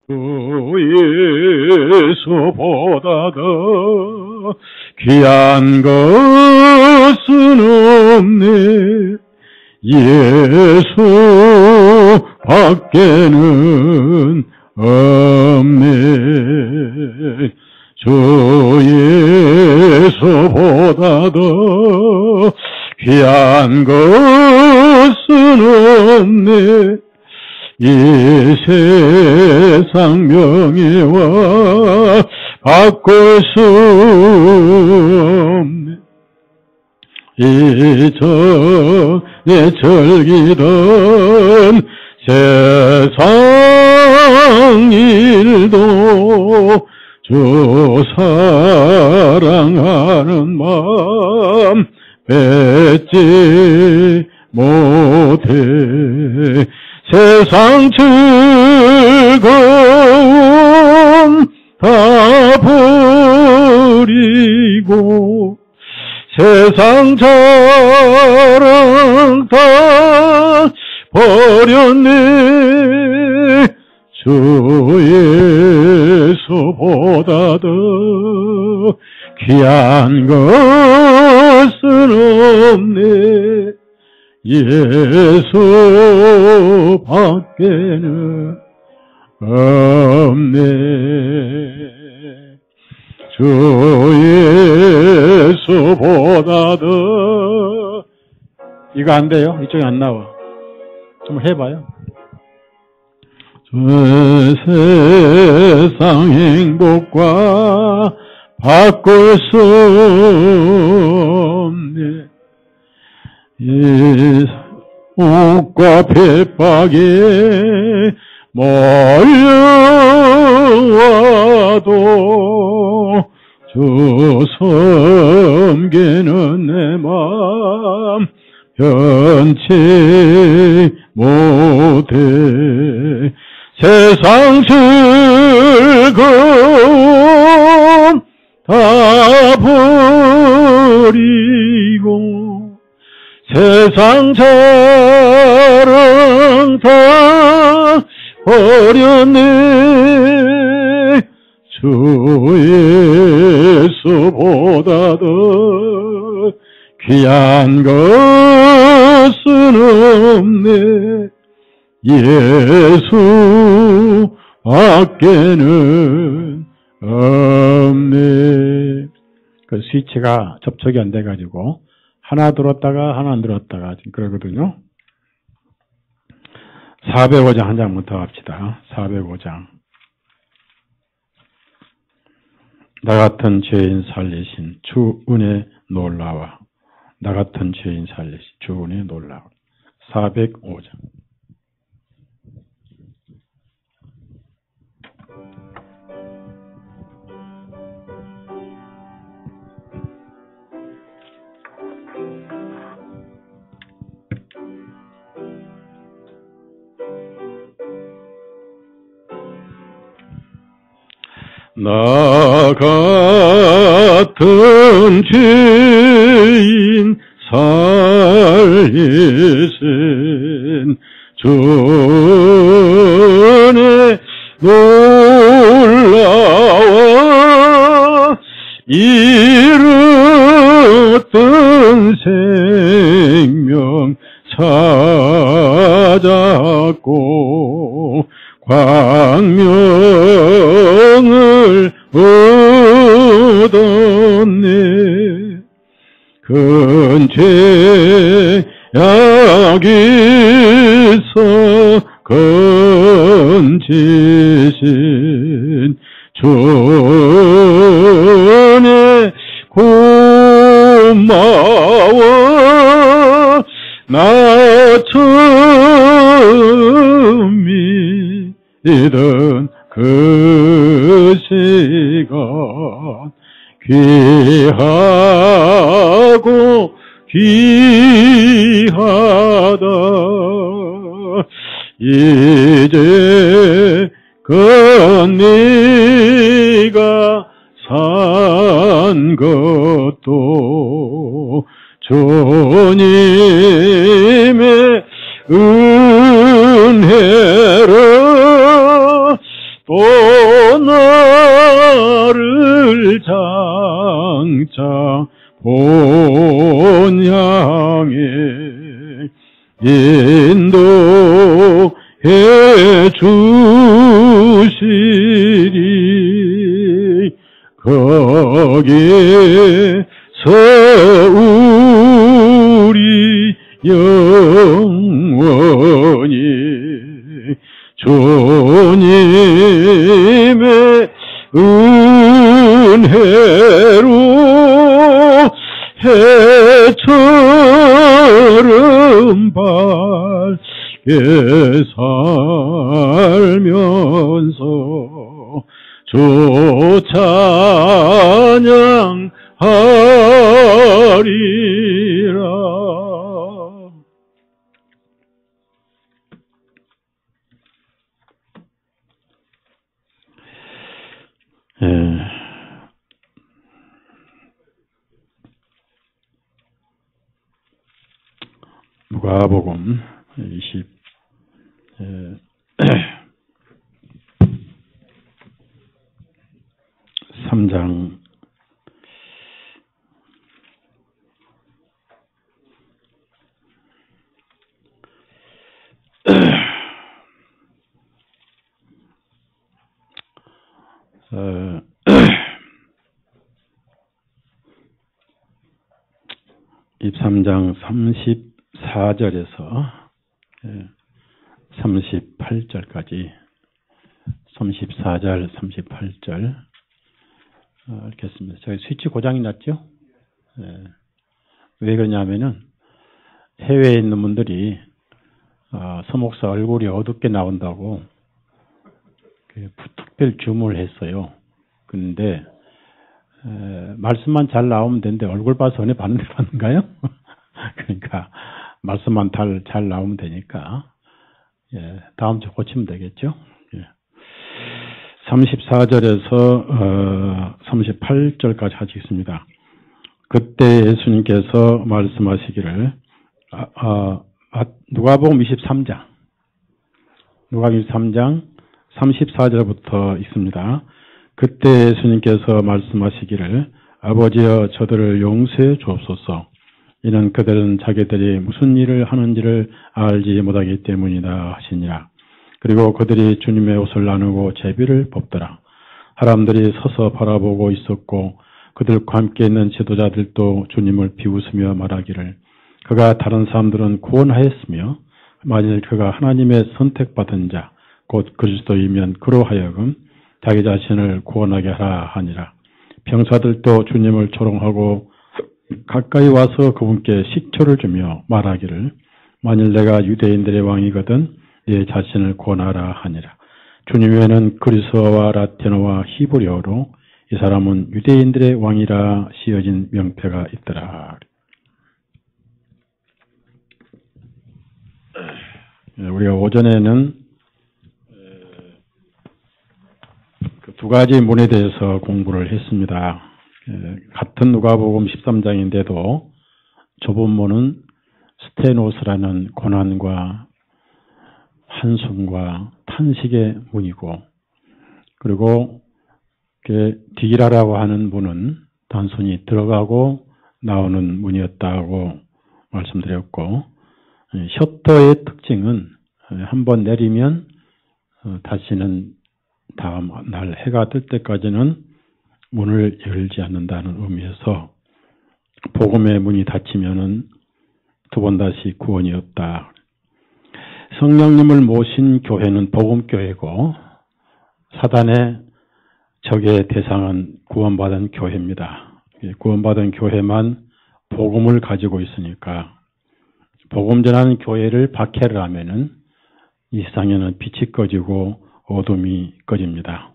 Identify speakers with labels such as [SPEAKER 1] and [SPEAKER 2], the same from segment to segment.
[SPEAKER 1] 주 예수보다 더 귀한 것은 없네. 예수 밖에는 없네. 주 예수보다 더 귀한 것은 없네. 이 세상 명예와 바꿀 수 없네. 이전에 즐기던 세상 일도 주 사랑하는 마음 뺏지 못해. 세상 즐거움 다 버리고 세상 자랑 다 버렸네. 주 예수보다 더 귀한 것은 없네. 예수 밖에는 없네. 주 예수보다 더. 이거 안 돼요? 이쪽에 안 나와. 좀 해봐요. 저 세상 행복과 바꿀 수 없네. 이 옥과 핍박에 몰려와도 주 섬기는 내 맘 변치 못해. 세상 즐거움 다 버리고 세상 자랑 다 버렸네. 주 예수보다 더 귀한 것은 없네. 예수 밖에는 없네. 그 스위치가 접촉이 안 돼가지고 하나 들었다가 하나 안 들었다가 지금 그러거든요. 405장 한 장부터 합시다. 405장. 나 같은 죄인 살리신 주 은혜 놀라워. 나 같은 죄인 살리신 주 은혜 놀라워. 405장. 나 같은 죄인 살리신 주 은혜 놀라워. 잃었던 생명 찾았고 광명을 얻었네. 큰 죄악에서 건지신 주 은혜 고마워. 나 처음 믿던 그 시간 귀하고 귀하다. 이제 그 네가 산 것도 주님의 은혜로 또 너를 장차 본향에 인도해 주시리. 거기서 우리 영원히 주님의 은혜로 해처럼 밝게 살면서 주 찬양하리라. 누가복음 23장 23장 34절에서 38절까지 34절, 38절 읽겠습니다. 저희 스위치 고장이 났죠? 왜 그러냐면은 해외에 있는 분들이 서목사 얼굴이 어둡게 나온다고 특별 주문을 했어요. 그런데 말씀만 잘 나오면 되는데 얼굴 봐서 은혜 받는가요? 그러니까 말씀만 잘 나오면 되니까 다음 주 고치면 되겠죠. 34절에서 38절까지 하시겠습니다. 그때 예수님께서 말씀하시기를 누가복음 23장 34절부터 읽습니다. 그때 예수님께서 말씀하시기를 아버지여 저들을 용서해 주옵소서. 이는 그들은 자기들이 무슨 일을 하는지를 알지 못하기 때문이다 하시니라. 그리고 그들이 주님의 옷을 나누고 제비를 뽑더라. 사람들이 서서 바라보고 있었고 그들과 함께 있는 지도자들도 주님을 비웃으며 말하기를 그가 다른 사람들은 구원하였으며 만일 그가 하나님의 선택받은 자 곧 그리스도이면 그로 하여금 자기 자신을 구원하게 하라 하니라. 병사들도 주님을 조롱하고 가까이 와서 그분께 식초를 주며 말하기를 만일 내가 유대인들의 왕이거든 네 자신을 구원하라 하니라. 주님 외에는 그리스어와 라틴어와 히브리어로 이 사람은 유대인들의 왕이라 씌어진 명패가 있더라. 우리가 오전에는 두 가지 문에 대해서 공부를 했습니다. 같은 누가복음 13장인데도 좁은 문은 스테노스라는 고난과 한숨과 탄식의 문이고, 그리고 디기라라고 하는 문은 단순히 들어가고 나오는 문이었다고 말씀드렸고, 셔터의 특징은 한번 내리면 다시는 다음 날 해가 뜰 때까지는 문을 열지 않는다는 의미에서 복음의 문이 닫히면은 두 번 다시 구원이 없다. 성령님을 모신 교회는 복음교회고 사단의 적의 대상은 구원받은 교회입니다. 구원받은 교회만 복음을 가지고 있으니까 복음 전하는 교회를 박해를 하면은 이 세상에는 빛이 꺼지고 어둠이 꺼집니다.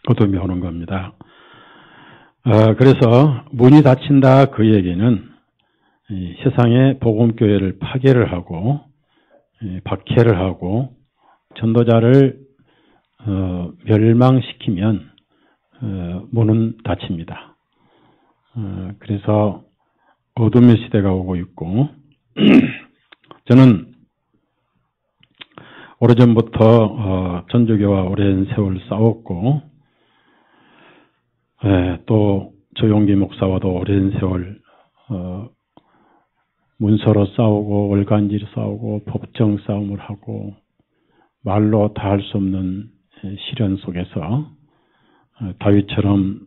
[SPEAKER 1] 어둠이 오는 겁니다. 그래서 문이 닫힌다 그 얘기는 이 세상의 복음교회를 파괴를 하고 박해를 하고 전도자를 멸망시키면 문은 닫힙니다. 그래서 어둠의 시대가 오고 있고 저는 오래전부터 전주교와 오랜 세월 싸웠고 또 조용기 목사와도 오랜 세월 문서로 싸우고 월간지로 싸우고 법정 싸움을 하고 말로 다 할 수 없는 시련 속에서 다윗처럼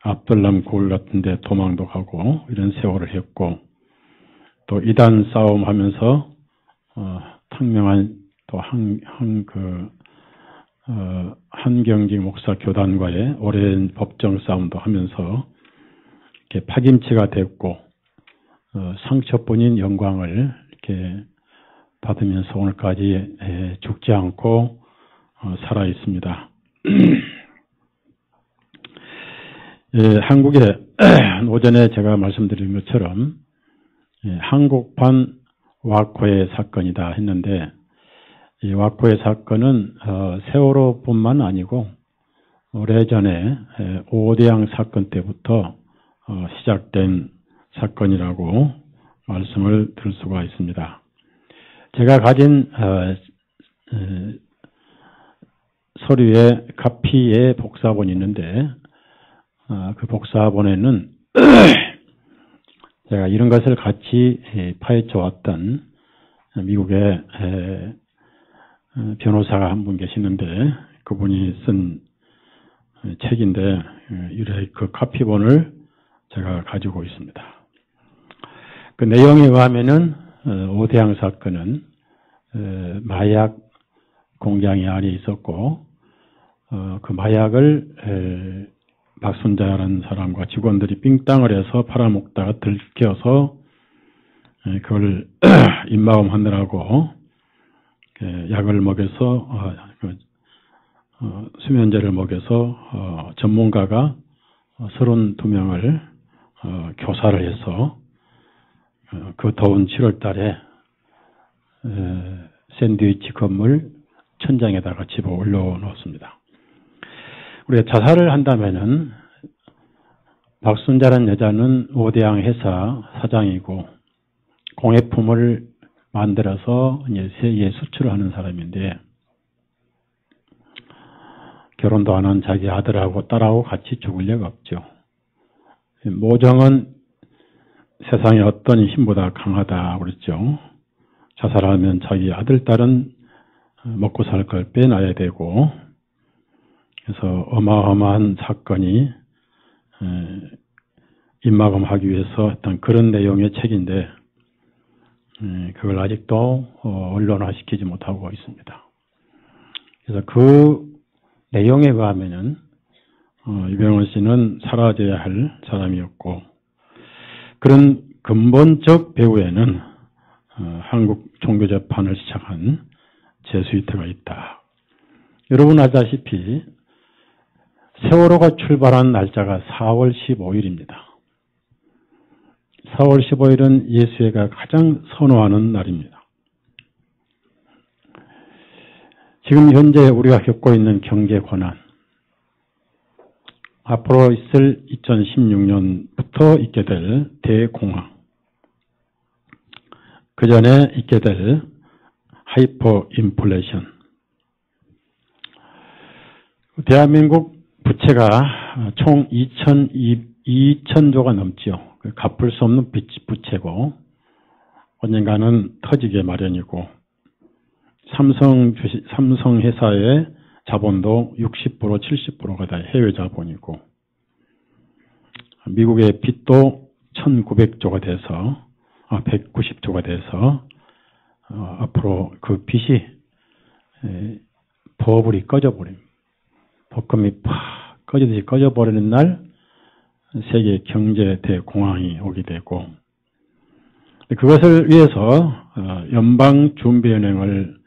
[SPEAKER 1] 압둘람 굴 같은 데 도망도 가고 이런 세월을 했고 또 이단 싸움하면서 탕명한 또 한경직 목사 교단과의 오랜 법정 싸움도 하면서 이렇게 파김치가 됐고 상처뿐인 영광을 이렇게 받으면서 오늘까지 죽지 않고 살아 있습니다. 한국에 오전에 제가 말씀드린 것처럼 한국판 와코의 사건이다 했는데 이 와코의 사건은 세월호뿐만 아니고 오래전에 오대양 사건 때부터 시작된 사건이라고 말씀을 드릴 수가 있습니다. 제가 가진 서류에 카피의 복사본이 있는데 그 복사본에는 제가 이런 것을 같이 파헤쳐 왔던 미국의 변호사가 한 분 계시는데 그분이 쓴 책인데 그 카피본을 제가 가지고 있습니다. 그 내용에 의하면은 오대양 사건은 마약 공장이 안에 있었고 그 마약을 박순자라는 사람과 직원들이 삥땅을 해서 팔아먹다가 들켜서 그걸 입막음하느라고 약을 먹여서 수면제를 먹여서 전문가가 32명을 교사를 해서 그 더운 7월 달에 샌드위치 건물 천장에다가 집어 올려놓습니다. 우리가 자살을 한다면은 박순자라는 여자는 오대양 회사 사장이고 공예품을 만들어서 이제 세계에 수출을 하는 사람인데 결혼도 안 한 자기 아들하고 딸하고 같이 죽을 리가 없죠. 모정은 세상의 어떤 힘보다 강하다 그랬죠. 자살하면 자기 아들, 딸은 먹고 살 걸 빼놔야 되고 그래서 어마어마한 사건이 입막음하기 위해서 했던 그런 내용의 책인데 그걸 아직도 언론화시키지 못하고 있습니다. 그래서 그 내용에 의하면은 이병헌 씨는 사라져야 할 사람이었고 그런 근본적 배후에는 한국 종교재판을 시작한 제수이트가 있다. 여러분 아시다시피 세월호가 출발한 날짜가 4월 15일입니다. 4월 15일은 예수회가 가장 선호하는 날입니다. 지금 현재 우리가 겪고 있는 경제 고난, 앞으로 있을 2016년부터 있게 될 대공황, 그 전에 있게 될 하이퍼 인플레이션, 대한민국 부채가 총 2,000조가 넘지요. 갚을 수 없는 부채고 언젠가는 터지게 마련이고 삼성 회사의 자본도 60% 70%가 다 해외 자본이고 미국의 빚도 1,900조가 돼서 190조가 돼서 앞으로 그 빚이 버블이 꺼져버립니다. 덕금이 팍 꺼지듯이 꺼져버리는 날 세계 경제 대공황이 오게 되고 그것을 위해서 연방준비은행을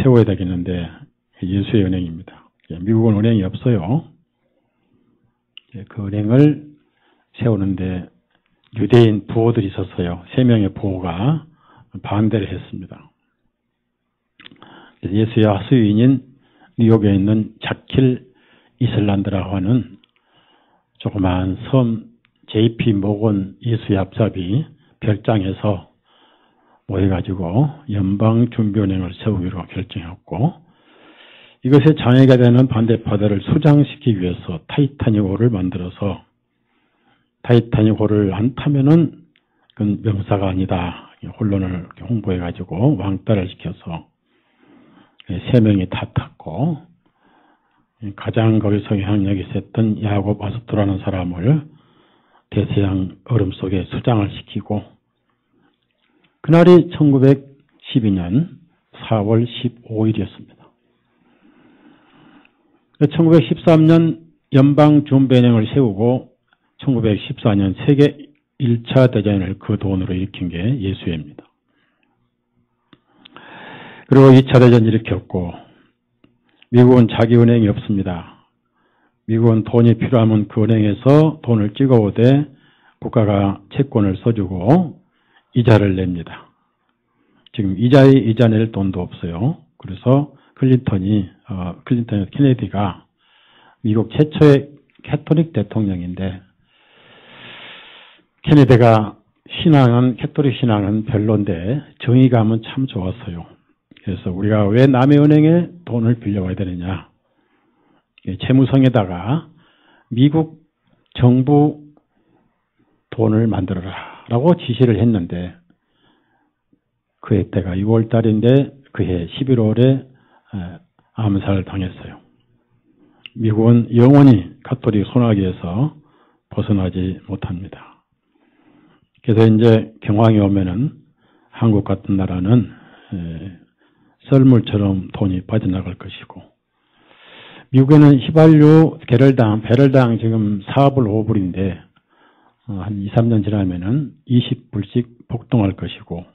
[SPEAKER 1] 세워야 되겠는데 예수의 은행입니다. 미국은 은행이 없어요. 그 은행을 세우는데 유대인 부호들이 있었어요. 3명의 부호가 반대를 했습니다. 예수의 하수인인 뉴욕에 있는 자킬 이슬란드라고 하는 조그마한 섬 JP 모건 예수의 앞잡이 별장에서 모여가지고 연방준비은행을 세우기로 결정했고, 이것에 장애가 되는 반대파들을 수장시키기 위해서 타이타닉호를 만들어서, 타이타닉호를 안 타면은 그건 명사가 아니다. 혼론을 홍보해가지고 왕따를 시켜서 3명이 다 탔고, 가장 거기서 영향력이 셌던 야곱 아스토라는 사람을 대서양 얼음 속에 수장을 시키고, 그날이 1912년 4월 15일이었습니다. 1913년 연방준비은행을 세우고 1914년 세계 1차 대전을 그 돈으로 일으킨 게 예수회입니다. 그리고 2차 대전 일으켰고, 미국은 자기 은행이 없습니다. 미국은 돈이 필요하면 그 은행에서 돈을 찍어오되 국가가 채권을 써주고 이자를 냅니다. 지금 이자 낼 돈도 없어요. 그래서 케네디가 미국 최초의 캐톨릭 대통령인데, 케네디가 캐톨릭 신앙은 별론데 정의감은 참 좋았어요. 그래서 우리가 왜 남의 은행에 돈을 빌려와야 되느냐. 채무성에다가 미국 정부 돈을 만들어라 라고 지시를 했는데, 그해 때가 6월 달인데 그해 11월에 암살을 당했어요. 미국은 영원히 가톨릭 손아귀에서 벗어나지 못합니다. 그래서 이제 경황이 오면은 한국 같은 나라는 썰물처럼 돈이 빠져나갈 것이고, 미국에는 휘발유 배럴당 지금 4불 5불인데 한 2, 3년 지나면은 20불씩 폭등할 것이고,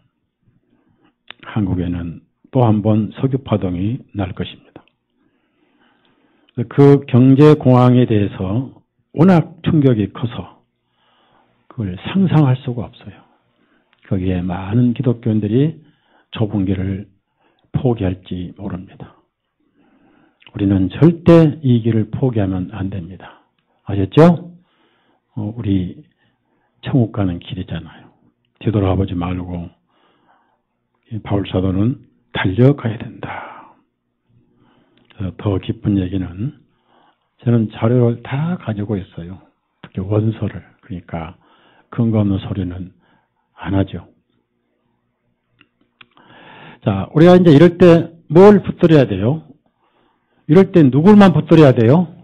[SPEAKER 1] 한국에는 또 한 번 석유 파동이 날 것입니다. 그 경제 공황에 대해서 워낙 충격이 커서 그걸 상상할 수가 없어요. 거기에 많은 기독교인들이 좁은 길을 포기할지 모릅니다. 우리는 절대 이 길을 포기하면 안 됩니다. 아셨죠? 우리 천국 가는 길이잖아요. 뒤돌아보지 말고 바울사도는 달려가야 된다. 더 기쁜 얘기는, 저는 자료를 다 가지고 있어요. 특히 원서를. 그러니까 근거 없는 소리는 안 하죠. 자, 우리가 이제 이럴 때 뭘 붙들어야 돼요? 이럴 때 누굴만 붙들어야 돼요?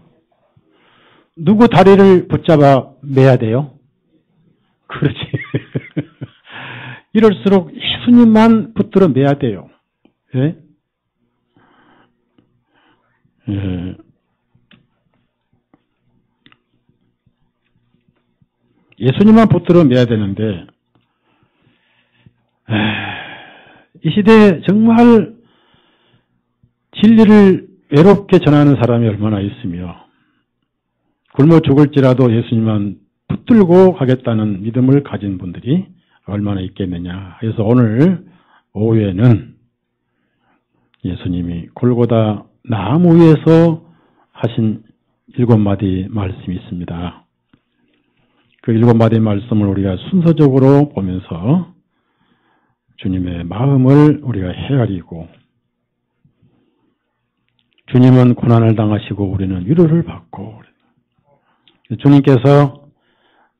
[SPEAKER 1] 누구 다리를 붙잡아 매야 돼요? 그렇지. 이럴수록 예수님만 붙들어 매야 돼요. 예? 예. 예수님만 붙들어 매야 되는데, 이 시대에 정말 진리를 외롭게 전하는 사람이 얼마나 있으며, 굶어 죽을지라도 예수님만 붙들고 가겠다는 믿음을 가진 분들이 얼마나 있겠느냐. 그래서 오늘 오후에는 예수님이 골고다 나무 위에서 하신 7마디 말씀이 있습니다. 그 7마디 말씀을 우리가 순서적으로 보면서 주님의 마음을 우리가 헤아리고, 주님은 고난을 당하시고 우리는 위로를 받고, 주님께서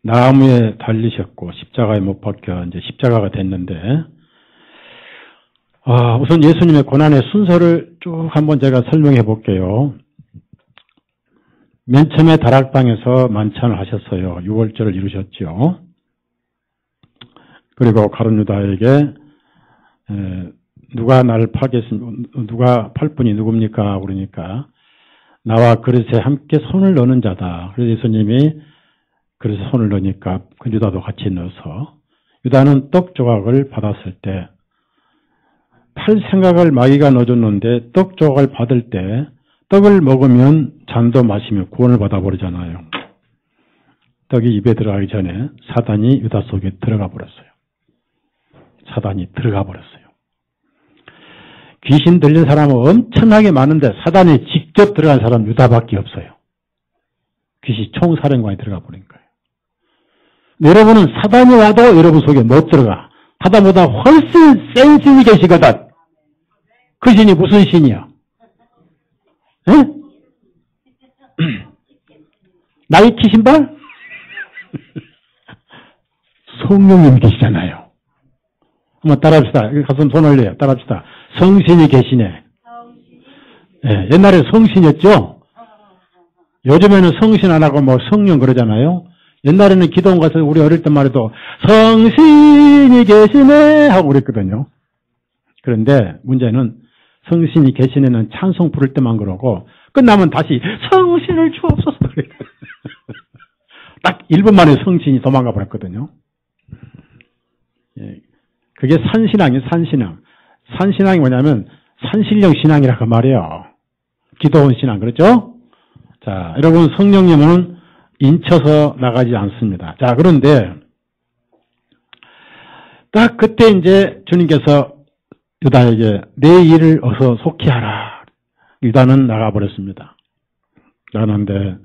[SPEAKER 1] 나무에 달리셨고 십자가에 못 박혀 이제 십자가가 됐는데, 우선 예수님의 고난의 순서를 쭉 한번 제가 설명해 볼게요. 맨 처음에 다락방에서 만찬을 하셨어요. 유월절을 이루셨죠. 그리고 가룟 유다에게 누가 나를 누가 팔 분이 누굽니까? 그러니까 나와 그릇에 함께 손을 넣는 자다. 그래서 예수님이 그릇에 손을 넣으니까 그 유다도 같이 넣어서, 유다는 떡 조각을 받았을 때 팔 생각을 마귀가 넣어줬는데 떡 조각을 받을 때 떡을 먹으면 잔도 마시면 구원을 받아버리잖아요. 떡이 입에 들어가기 전에 사단이 유다 속에 들어가 버렸어요. 사단이 들어가 버렸어요. 귀신 들린 사람은 엄청나게 많은데 사단이 직접 들어간 사람 유다밖에 없어요. 귀신 총사령관이 들어가 버린 거예요. 여러분은 사단이 와도 여러분 속에 못 들어가.
[SPEAKER 2] 바다보다 훨씬 센 신이 계시거든. 그 신이 무슨 신이야? 에? 나이키 신발? 성령님이 계시잖아요. 한번 따라합시다. 가슴 손 올려요. 따라합시다. 성신이 계시네. 네, 옛날에 성신이었죠? 요즘에는 성신 안 하고 뭐 성령 그러잖아요. 옛날에는 기도원 가서 우리 어릴 때만 해도 성신이 계시네 하고 그랬거든요. 그런데 문제는 성신이 계시네는 찬송 부를 때만 그러고 끝나면 다시 성신을 주옵소서 그래요. 딱 1분 만에 성신이 도망가 버렸거든요. 예, 그게 산신앙이에요. 산신앙. 산신앙이 뭐냐면 산신령 신앙이라고 말해요. 기도원 신앙 그렇죠? 자, 여러분 성령님은 인쳐서 나가지 않습니다. 자, 그런데 딱 그때 이제 주님께서 유다에게 내 일을 어서 속히 하라. 유다는 나가버렸습니다. 나가는데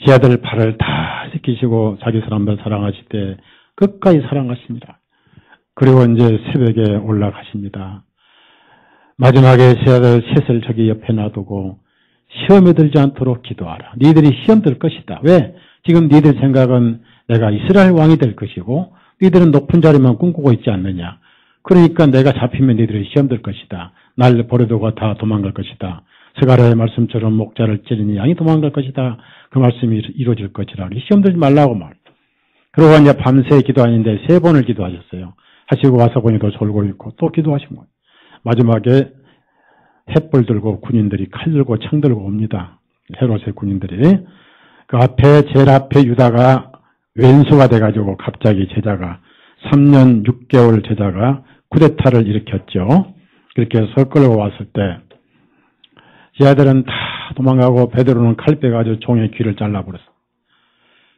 [SPEAKER 2] 제 아들 발을 다 씻기시고 자기 사람들 사랑하실 때 끝까지 사랑하십니다. 그리고 이제 새벽에 올라가십니다. 마지막에 제 아들 셋을 저기 옆에 놔두고 시험에 들지 않도록 기도하라. 니들이 시험 들 것이다. 왜? 지금 니들 생각은 내가 이스라엘 왕이 될 것이고 니들은 높은 자리만 꿈꾸고 있지 않느냐. 그러니까 내가 잡히면 니들이 시험 들 것이다. 날 버려두고 다 도망갈 것이다. 스가랴의 말씀처럼 목자를 찌르니 양이 도망갈 것이다. 그 말씀이 이루어질 것이라. 시험 들지 말라고 말. 그러고 이제 밤새 기도하는데 3번을 기도하셨어요. 하시고 와서 보니까 졸고 있고 또 기도하신 거예요. 마지막에 햇불 들고 군인들이 칼 들고 창 들고 옵니다. 헤롯의 군인들이. 그 앞에 제일 앞에 유다가 왼수가 돼가지고 갑자기 제자가 3년 6개월 제자가 쿠데타를 일으켰죠. 그렇게 해서 끌고 왔을 때 제 아들은 다 도망가고 베드로는 칼 빼가지고 종의 귀를 잘라버렸어.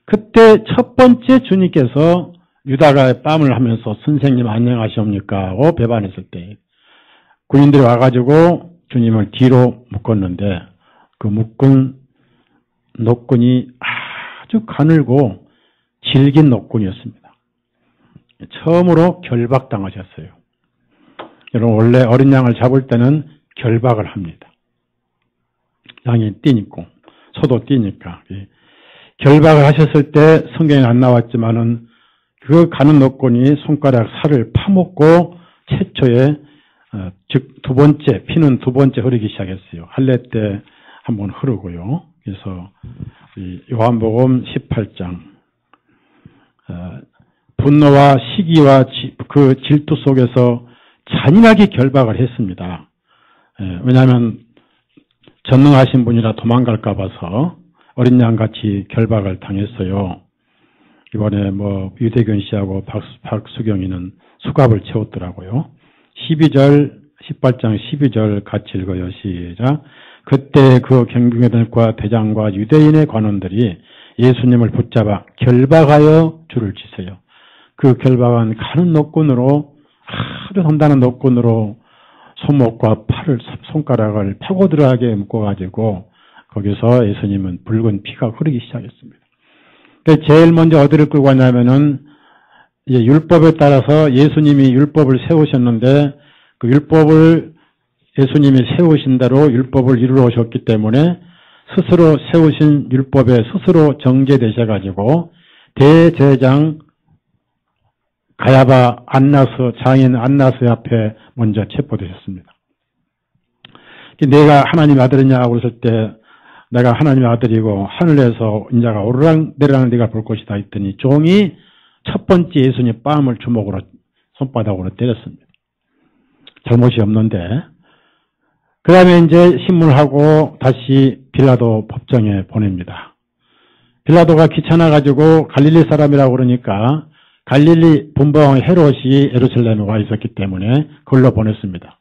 [SPEAKER 2] 그때 첫 번째 주님께서 유다가 뺨을 하면서 선생님 안녕하십니까 하고 배반했을 때 군인들이 와가지고 주님을 뒤로 묶었는데 그 묶은 노끈이 아주 가늘고 질긴 노끈이었습니다. 처음으로 결박당하셨어요. 여러분 원래 어린 양을 잡을 때는 결박을 합니다. 양이 뛰니까 소도 뛰니까 결박을 하셨을 때 성경에 안 나왔지만은 그 가는 노끈이 손가락 살을 파먹고 최초에 즉 두 번째 피는 두 번째 흐르기 시작했어요. 할례 때 한번 흐르고요. 그래서 요한복음 18장 분노와 시기와 그 질투 속에서 잔인하게 결박을 했습니다. 왜냐하면 전능하신 분이라 도망갈까 봐서 어린 양같이 결박을 당했어요. 이번에 뭐 유대균 씨하고 박수경이는 수갑을 채웠더라고요. 18장 12절 같이 읽어요. 시작. 그때 그 경비병들과 대장과 유대인의 관원들이 예수님을 붙잡아 결박하여 줄을 치세요. 그 결박은 가는 노끈으로 아주 단단한 노끈으로 손목과 팔을 손가락을 파고들하게 묶어가지고 거기서 예수님은 붉은 피가 흐르기 시작했습니다. 제일 먼저 어디를 끌고 왔냐면은 이제 율법에 따라서 예수님이 율법을 세우셨는데 그 율법을 예수님이 세우신 대로 율법을 이루어 오셨기 때문에 스스로 세우신 율법에 스스로 정죄되셔가지고 대제장 가야바 장인 안나스 앞에 먼저 체포되셨습니다. 내가 하나님의 아들이냐고 그랬을 때 내가 하나님의 아들이고 하늘에서 인자가 오르락내리락 네가 볼 것이다 했더니 종이 첫 번째 예수님 뺨을 주먹으로 손바닥으로 때렸습니다. 잘못이 없는데 그 다음에 이제 신문을 하고 다시 빌라도 법정에 보냅니다. 빌라도가 귀찮아가지고 갈릴리 사람이라고 그러니까 갈릴리 분봉 헤롯이 예루살렘에 와 있었기 때문에 그걸로 보냈습니다.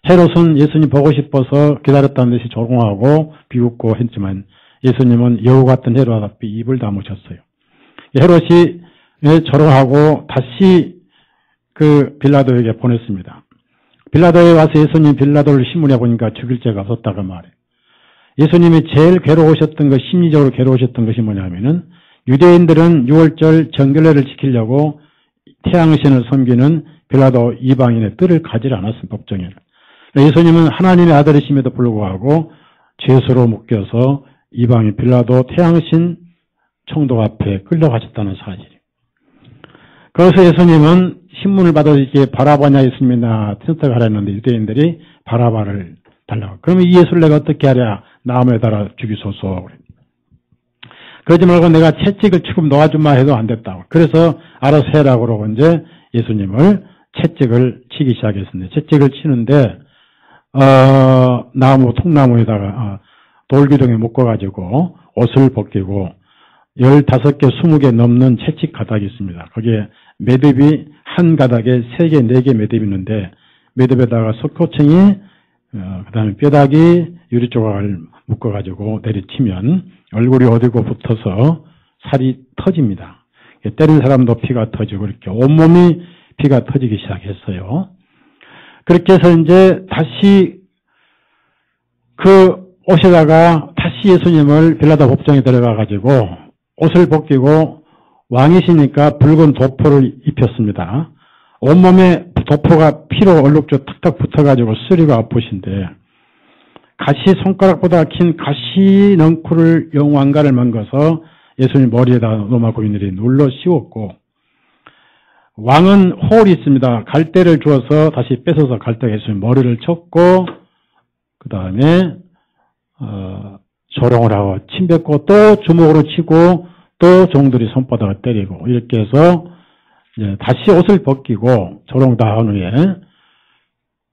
[SPEAKER 2] 헤롯은 예수님 보고 싶어서 기다렸다는 듯이 조롱하고 비웃고 했지만 예수님은 여우 같은 헤롯 앞에 입을 다무셨어요. 헤롯이 조롱하고 다시 그 빌라도에게 보냈습니다. 빌라도에 와서 예수님 빌라도를 신문해 보니까 죽일 죄가 없었다고 말해요. 예수님이 제일 괴로우셨던 것, 심리적으로 괴로우셨던 것이 뭐냐면은 유대인들은 6월절 정결례를 지키려고 태양신을 섬기는 빌라도 이방인의 뜻을 가지를 않았습니다. 법정에는. 예수님은 하나님의 아들이심에도 불구하고 죄수로 묶여서 이방인 빌라도 태양신 총독 앞에 끌려가셨다는 사실입니다. 그래서 예수님은 신문을 받아 이렇게 바라바냐 예수님이나 선택하라 했는데 유대인들이 바라바를 달라고. 그러면 이 예수를 내가 어떻게 하랴? 나무에 달아 죽이소서. 그러지 말고 내가 채찍을 조금 놓아주마 해도 안 됐다고. 그래서 알아서 해라고 그러고 이제 예수님을 채찍을 치기 시작했습니다. 채찍을 치는데 통나무에다가 돌기둥에 묶어가지고 옷을 벗기고 15개, 20개 넘는 채찍 가닥이 있습니다. 거기에 매듭이 한 가닥에 3개, 4개 매듭이 있는데 매듭에다가 석고챙이, 그 다음에 뼈다귀, 유리 조각을 묶어가지고 내리치면 얼굴이 어디고 붙어서 살이 터집니다. 때린 사람도 피가 터지고 이렇게 온몸이 피가 터지기 시작했어요. 그렇게 해서 이제 다시 그 옷에다가 다시 예수님을 빌라도 법정에 들어가가지고 옷을 벗기고 왕이시니까 붉은 도포를 입혔습니다. 온몸에 도포가 피로 얼룩져 탁탁 붙어가지고 쓰리고 아프신데 가시 손가락보다 긴 가시 넝쿨을 용왕가를 만가서 예수님 머리에다 로마 군인들이 눌러 씌웠고 왕은 호울이 있습니다. 갈대를 주어서 다시 뺏어서 갈대 예수님 머리를 쳤고 그 다음에 조롱을 하고 침 뱉고 또 주먹으로 치고 또 종들이 손바닥을 때리고 이렇게 해서 이제 다시 옷을 벗기고 조롱 다 한 후에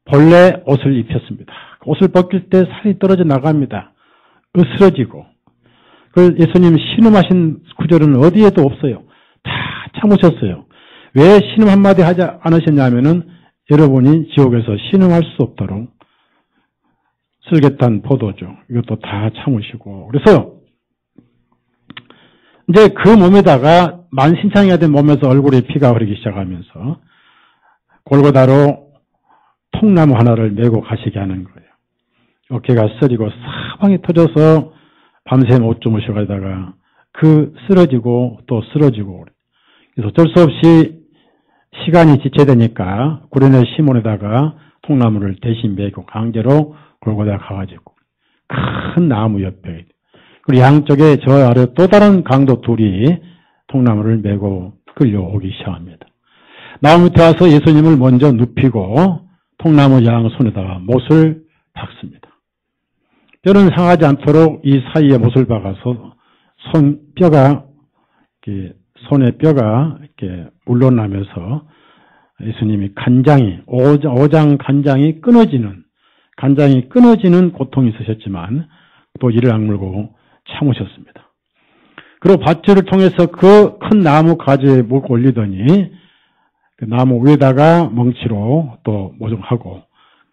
[SPEAKER 2] 본래 옷을 입혔습니다. 옷을 벗길 때 살이 떨어져 나갑니다. 으스러지고. 그 예수님 신음하신 구절은 어디에도 없어요. 다 참으셨어요. 왜 신음 한마디 하지 않으셨냐면은 여러분이 지옥에서 신음할 수 없도록 쓸개탄 포도주 이것도 다 참으시고 그래서 이제 그 몸에다가 만신창이가 된 몸에서 얼굴에 피가 흐르기 시작하면서 골고다로 통나무 하나를 메고 가시게 하는 거예요. 어깨가 쓰리고 사방이 터져서 밤새 못 주무셔가다가 그 쓰러지고 또 쓰러지고 그래서 어쩔 수 없이 시간이 지체되니까 구레네 시몬에다가 통나무를 대신 메고 강제로 골고다 가가지고 큰 나무 옆에 그리고 양쪽에 저 아래 또 다른 강도 둘이 통나무를 메고 끌려오기 시작합니다. 나무 밑에 와서 예수님을 먼저 눕히고 통나무 양손에다가 못을 박습니다. 뼈는 상하지 않도록 이 사이에 못을 박아서 손의 뼈가 이렇게 물러나면서 예수님이 오장 간장이 끊어지는 고통이 있으셨지만 또 이를 악물고 참으셨습니다. 그리고 밧줄을 통해서 그 큰 나무 가지에 목 올리더니 그 나무 위에다가 멍치로 또 모정하고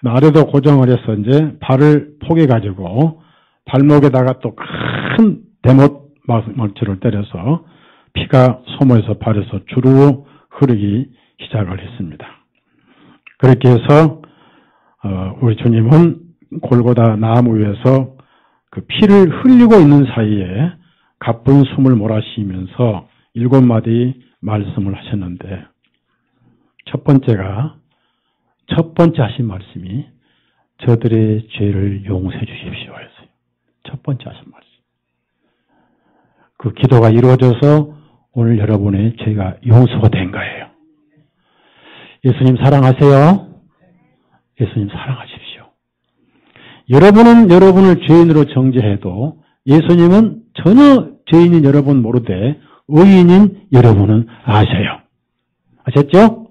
[SPEAKER 2] 아래도 고정을 해서 이제 발을 포개가지고 발목에다가 또 큰 대못 멍치를 때려서 피가 소모에서 발에서 주르르 흐르기 시작을 했습니다. 그렇게 해서 우리 주님은 골고다 나무 위에서 그 피를 흘리고 있는 사이에 가쁜 숨을 몰아쉬면서 7마디 말씀을 하셨는데 첫 번째 하신 말씀이 저들의 죄를 용서해 주십시오 했어요. 첫 번째 하신 말씀. 그 기도가 이루어져서 오늘 여러분의 죄가 용서가 된 거예요. 예수님 사랑하세요? 예수님 사랑하십시오. 여러분은 여러분을 죄인으로 정죄해도 예수님은 전혀 죄인인 여러분 모르되 의인인 여러분은 아셔요. 아셨죠?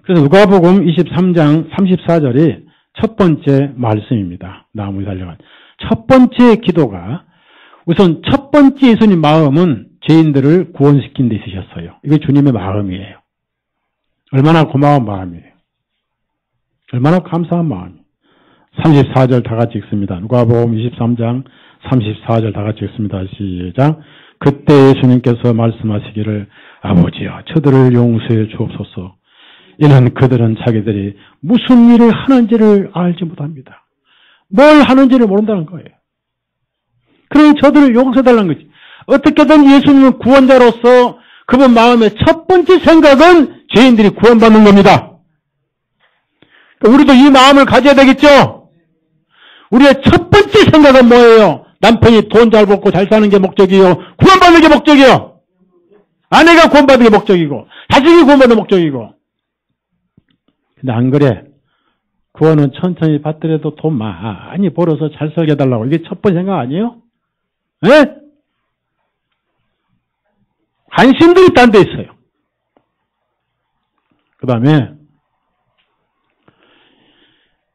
[SPEAKER 2] 그래서 누가복음 23장 34절이 첫 번째 말씀입니다. 나무에 달려간 첫 번째 기도가 우선 첫 번째 예수님 마음은 죄인들을 구원시킨 데 있으셨어요. 이게 주님의 마음이에요. 얼마나 고마운 마음이에요. 얼마나 감사한 마음이에요. 34절 다 같이 읽습니다. 누가복음 23장 34절 다 같이 읽습니다. 시작. 그때 예수님께서 말씀하시기를 아버지여 저들을 용서해 주옵소서. 이는 그들은 자기들이 무슨 일을 하는지를 알지 못합니다. 뭘 하는지를 모른다는 거예요. 그러니 저들을 용서해달라는 거지. 어떻게든 예수님은 구원자로서 그분 마음의 첫 번째 생각은 죄인들이 구원받는 겁니다. 우리도 이 마음을 가져야 되겠죠? 우리의 첫 번째 생각은 뭐예요? 남편이 돈 잘 벌고 잘 사는 게 목적이요. 구원받는 게 목적이요. 아내가 구원받는 게 목적이고, 자식이 구원받는 목적이고. 근데 안 그래. 구원은 천천히 받더라도 돈 많이 벌어서 잘 살게 해달라고. 이게 첫 번째 생각 아니에요? 예? 관심들이 딴 데 있어요. 그 다음에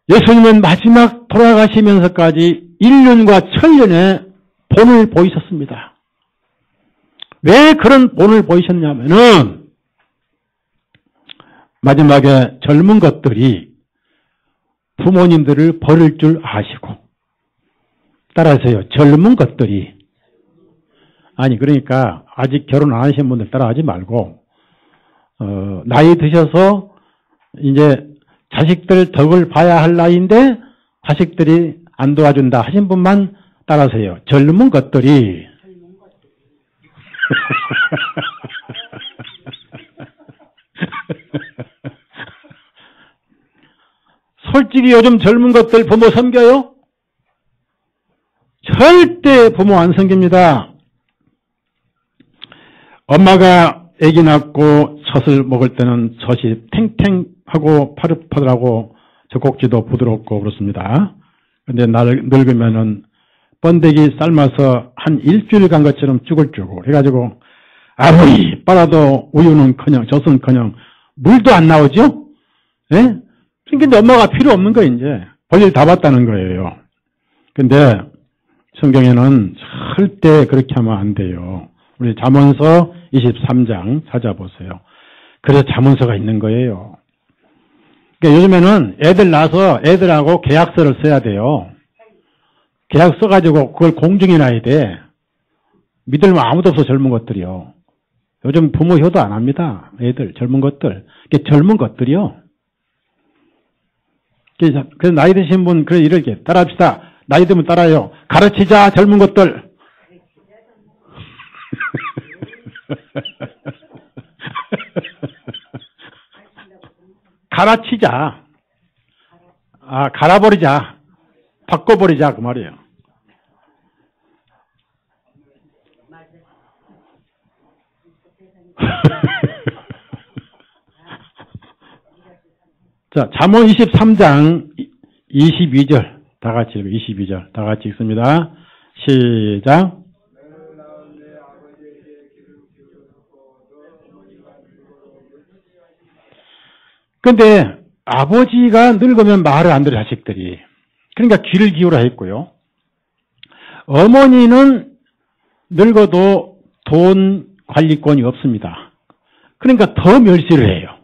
[SPEAKER 2] 예수님은 마지막 돌아가시면서까지 1년과 1000년의 본을 보이셨습니다. 왜 그런 본을 보이셨냐면은 마지막에 젊은 것들이 부모님들을 버릴 줄 아시고, 따라하세요. 젊은 것들이, 아니 그러니까 아직 결혼 안 하신 분들 따라하지 말고 나이 드셔서 이제 자식들 덕을 봐야 할 나이인데 자식들이 안 도와준다 하신 분만 따라하세요. 젊은 것들이 솔직히 요즘 젊은 것들 부모 섬겨요? 절대 부모 안 섬깁니다. 엄마가 아기 낳고 젖을 먹을 때는 젖이 탱탱하고 파릇파릇하고 젖꼭지도 부드럽고 그렇습니다. 근데 늙으면은 번데기 삶아서 한 일주일 간 것처럼 쭈글쭈글 해가지고 아무리 빨아도 우유는커녕 젖은커녕 물도 안 나오죠? 예? 그러니까 엄마가 필요 없는 거예요, 이제. 볼일 다 봤다는 거예요. 근데 성경에는 절대 그렇게 하면 안 돼요. 우리 잠언서 23장 찾아보세요. 그래서 잠언서가 있는 거예요. 그러니까 요즘에는 애들 낳아서 애들하고 계약서를 써야 돼요. 계약 써가지고 그걸 공증해 놔야 돼. 믿을 만 아무도 없어, 젊은 것들이요. 요즘 부모 효도 안 합니다. 애들, 젊은 것들. 젊은 것들이요. 그래서 나이 드신 분, 그래, 이렇게 따라합시다. 나이 들면 따라요. 가르치자, 젊은 것들. 갈아치자. 갈아버리자. 바꿔버리자, 그 말이에요. 자, 잠언 23장 22절. 다 같이 읽어요. 22절. 다 같이 읽습니다. 시작. 근데 아버지가 늙으면 말을 안 들어, 자식들이. 그러니까 귀를 기울여 했고요. 어머니는 늙어도 돈 관리권이 없습니다. 그러니까 더 멸시를 해요.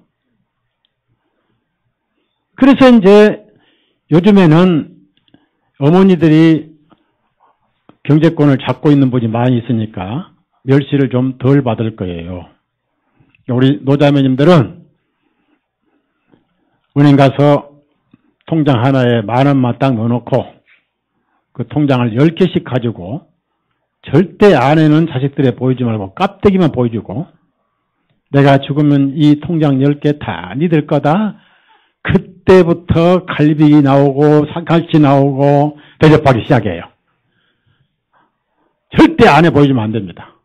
[SPEAKER 2] 그래서 이제 요즘에는 어머니들이 경제권을 잡고 있는 분이 많이 있으니까 멸시를 좀 덜 받을 거예요. 우리 노자매님들은 은행 가서 통장 하나에 10,000원만 딱 넣어놓고 그 통장을 10개씩 가지고 절대 아내는 자식들에 보이지 말고 깍대기만 보여주고, 내가 죽으면 이 통장 10개 다 니들 거다. 그때부터 갈비 나오고 살칼치 나오고 대접하기 시작해요. 절대 아내 보여주면 안 됩니다.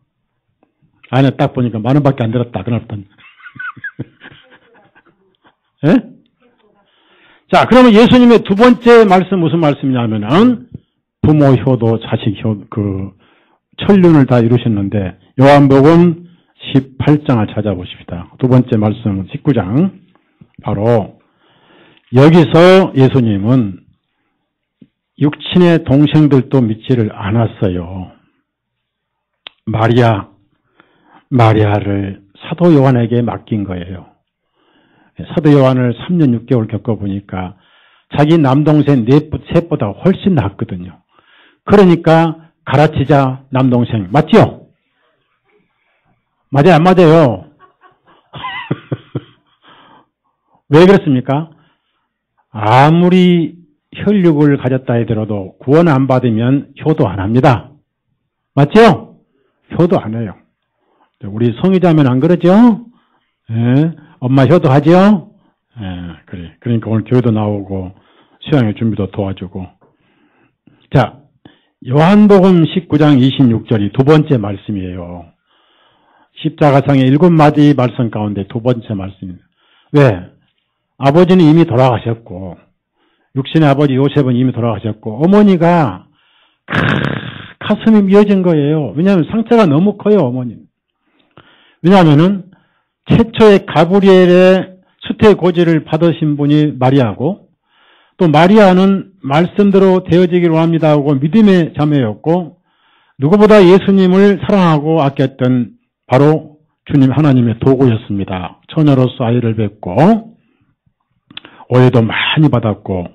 [SPEAKER 2] 아내 딱 보니까 10,000원밖에 안 들었다. 그날부터. 예? 자, 그러면 예수님의 두 번째 말씀 무슨 말씀이냐면은 부모 효도, 자식 효도, 천륜을 다 이루셨는데 요한복음 18장을 찾아보십시다. 두 번째 말씀 19장. 바로 여기서 예수님은 육친의 동생들도 믿지를 않았어요. 마리아를 사도 요한에게 맡긴 거예요. 사도 요한을 3년 6개월 겪어보니까 자기 남동생 셋보다 훨씬 낫거든요. 그러니까 가르치자, 남동생. 맞죠? 맞아요, 안 맞아요? 왜 그렇습니까? 아무리 혈육을 가졌다 하더라도 구원 안 받으면 효도 안 합니다. 맞죠? 효도 안 해요. 우리 성의자면 안 그러죠? 예? 엄마 효도하죠? 예, 그래. 그러니까 오늘 교회도 나오고 수양의 준비도 도와주고. 자, 요한복음 19장 26절이 두 번째 말씀이에요. 십자가상의 7마디 말씀 가운데 두 번째 말씀입니다. 왜? 아버지는 이미 돌아가셨고, 육신의 아버지 요셉은 이미 돌아가셨고, 어머니가 가슴이 미어진 거예요. 왜냐하면 상처가 너무 커요, 어머니는. 왜냐하면은 최초의 가브리엘의 수태고지를 받으신 분이 마리아고, 또 마리아는 말씀대로 되어지기를 원합니다 하고 믿음의 자매였고, 누구보다 예수님을 사랑하고 아꼈던 바로 주님 하나님의 도구였습니다. 처녀로서 아이를 뵙고 오해도 많이 받았고,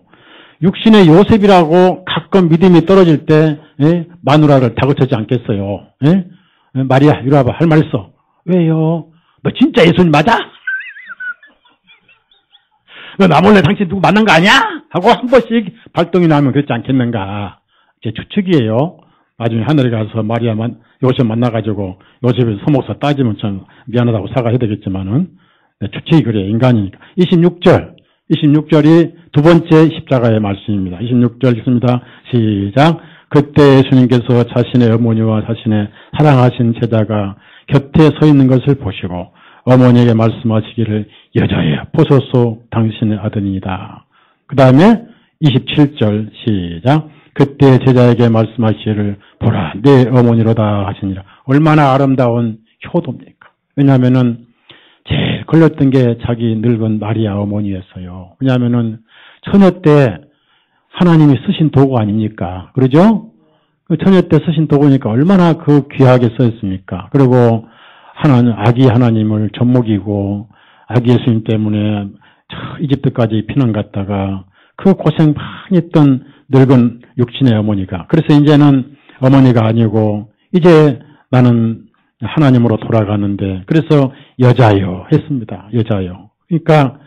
[SPEAKER 2] 육신의 요셉이라고 가끔 믿음이 떨어질 때 마누라를 다그치지 않겠어요. 마리아 이리 와봐, 할 말 있어. 왜요? 너 진짜 예수님 맞아? 너 나 몰래 당신 누구 만난 거 아니야? 하고 한 번씩 발동이 나면 그렇지 않겠는가. 제 추측이에요. 나중에 하늘에 가서 요셉 만나가지고 요셉에서 서먹서 따지면 참 미안하다고 사과해야 되겠지만은, 추측이 그래요. 인간이니까. 26절이 두 번째 십자가의 말씀입니다. 26절 읽습니다. 시작. 그때 예수님께서 자신의 어머니와 자신의 사랑하신 제자가 곁에 서 있는 것을 보시고 어머니에게 말씀하시기를 여자여 보소서 당신의 아들이니다. 그 다음에 27절 시작. 그때 제자에게 말씀하시기를 보라 내 어머니로다 하시니라. 얼마나 아름다운 효도입니까? 왜냐하면은 제일 걸렸던 게 자기 늙은 마리아 어머니였어요. 왜냐하면은 처녀 때 하나님이 쓰신 도구 아닙니까? 그러죠? 그 처녀 때 쓰신 도구니까 얼마나 그 귀하게 썼습니까? 그리고 아기 하나님을 젖먹이고 아기 예수님 때문에 이집트까지 피난 갔다가 그 고생 많이 했던 늙은 육신의 어머니가, 그래서 이제는 어머니가 아니고 이제 나는 하나님으로 돌아가는데, 그래서 여자요 했습니다. 여자요. 그러니까